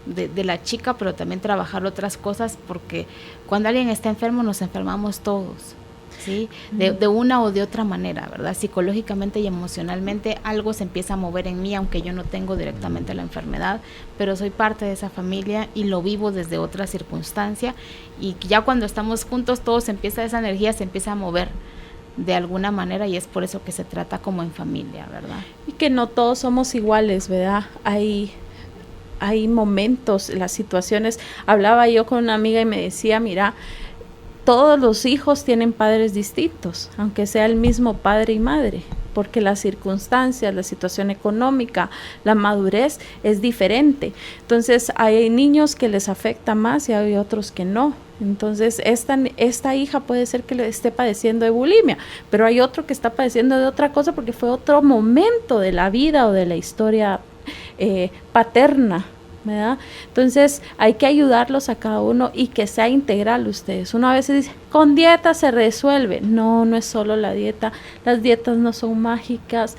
de la chica, pero también trabajar otras cosas, porque cuando alguien está enfermo nos enfermamos todos, ¿sí? De una o de otra manera, ¿verdad? Psicológicamente y emocionalmente algo se empieza a mover en mí, aunque yo no tengo directamente la enfermedad, pero soy parte de esa familia y lo vivo desde otra circunstancia, y ya cuando estamos juntos esa energía se empieza a mover de alguna manera, y es por eso que se trata como en familia, ¿verdad? Y que no todos somos iguales, ¿verdad? Hay momentos, las situaciones. Hablaba yo con una amiga y me decía: mira, todos los hijos tienen padres distintos, aunque sea el mismo padre y madre, porque las circunstancias, la situación económica, la madurez es diferente. Entonces, hay niños que les afecta más y hay otros que no. Entonces, esta hija puede ser que le esté padeciendo de bulimia, pero hay otro que está padeciendo de otra cosa porque fue otro momento de la vida o de la historia paterna, ¿verdad? Entonces, hay que ayudarlos a cada uno y que sea integral ustedes. Uno a veces dice: con dieta se resuelve. No es solo la dieta. Las dietas no son mágicas.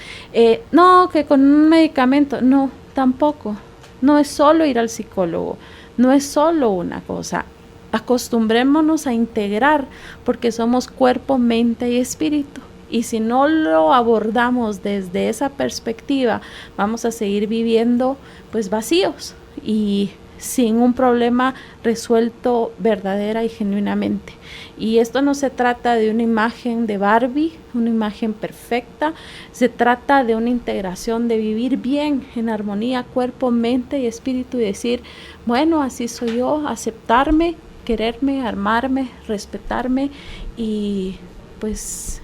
No, que con un medicamento. No, tampoco. No es solo ir al psicólogo. No es solo una cosa. Acostumbrémonos a integrar, porque somos cuerpo, mente y espíritu. Y si no lo abordamos desde esa perspectiva, vamos a seguir viviendo pues vacíos y sin un problema resuelto verdadera y genuinamente. Y esto no se trata de una imagen de Barbie, una imagen perfecta, se trata de una integración, de vivir bien, en armonía, cuerpo, mente y espíritu, y decir: bueno, así soy yo, aceptarme, quererme, amarme, respetarme, y pues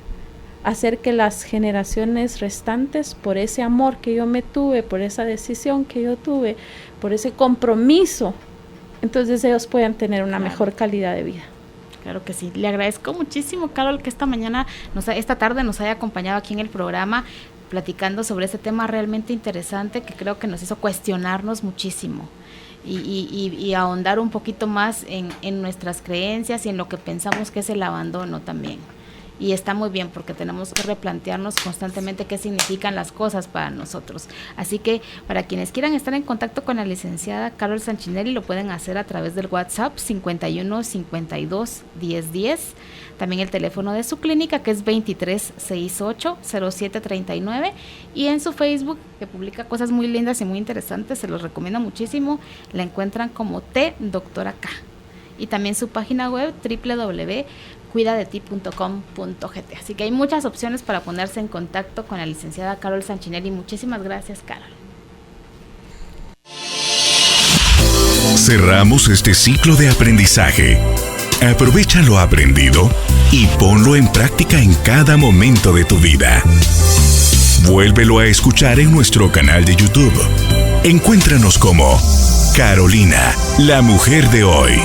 hacer que las generaciones restantes, por ese amor que yo me tuve, por esa decisión que yo tuve, por ese compromiso, entonces ellos puedan tener una mejor calidad de vida. Claro que sí. Le agradezco muchísimo, Carol, que esta tarde nos haya acompañado aquí en el programa, platicando sobre este tema realmente interesante, que creo que nos hizo cuestionarnos muchísimo y ahondar un poquito más en nuestras creencias y en lo que pensamos que es el abandono también. Y está muy bien, porque tenemos que replantearnos constantemente qué significan las cosas para nosotros. Así que para quienes quieran estar en contacto con la licenciada Carol Sanchinelli, lo pueden hacer a través del WhatsApp 51 52 10 10. También el teléfono de su clínica, que es 2368 0739, y en su Facebook, que publica cosas muy lindas y muy interesantes, se los recomiendo muchísimo. La encuentran como Doctora K. Y también su página web www.cuidadeti.com.gt. Así que hay muchas opciones para ponerse en contacto con la licenciada Carol Sanchinelli. Muchísimas gracias, Carol. Cerramos este ciclo de aprendizaje. Aprovecha lo aprendido y ponlo en práctica en cada momento de tu vida. Vuélvelo a escuchar en nuestro canal de YouTube. Encuéntranos como Carolina, la mujer de hoy.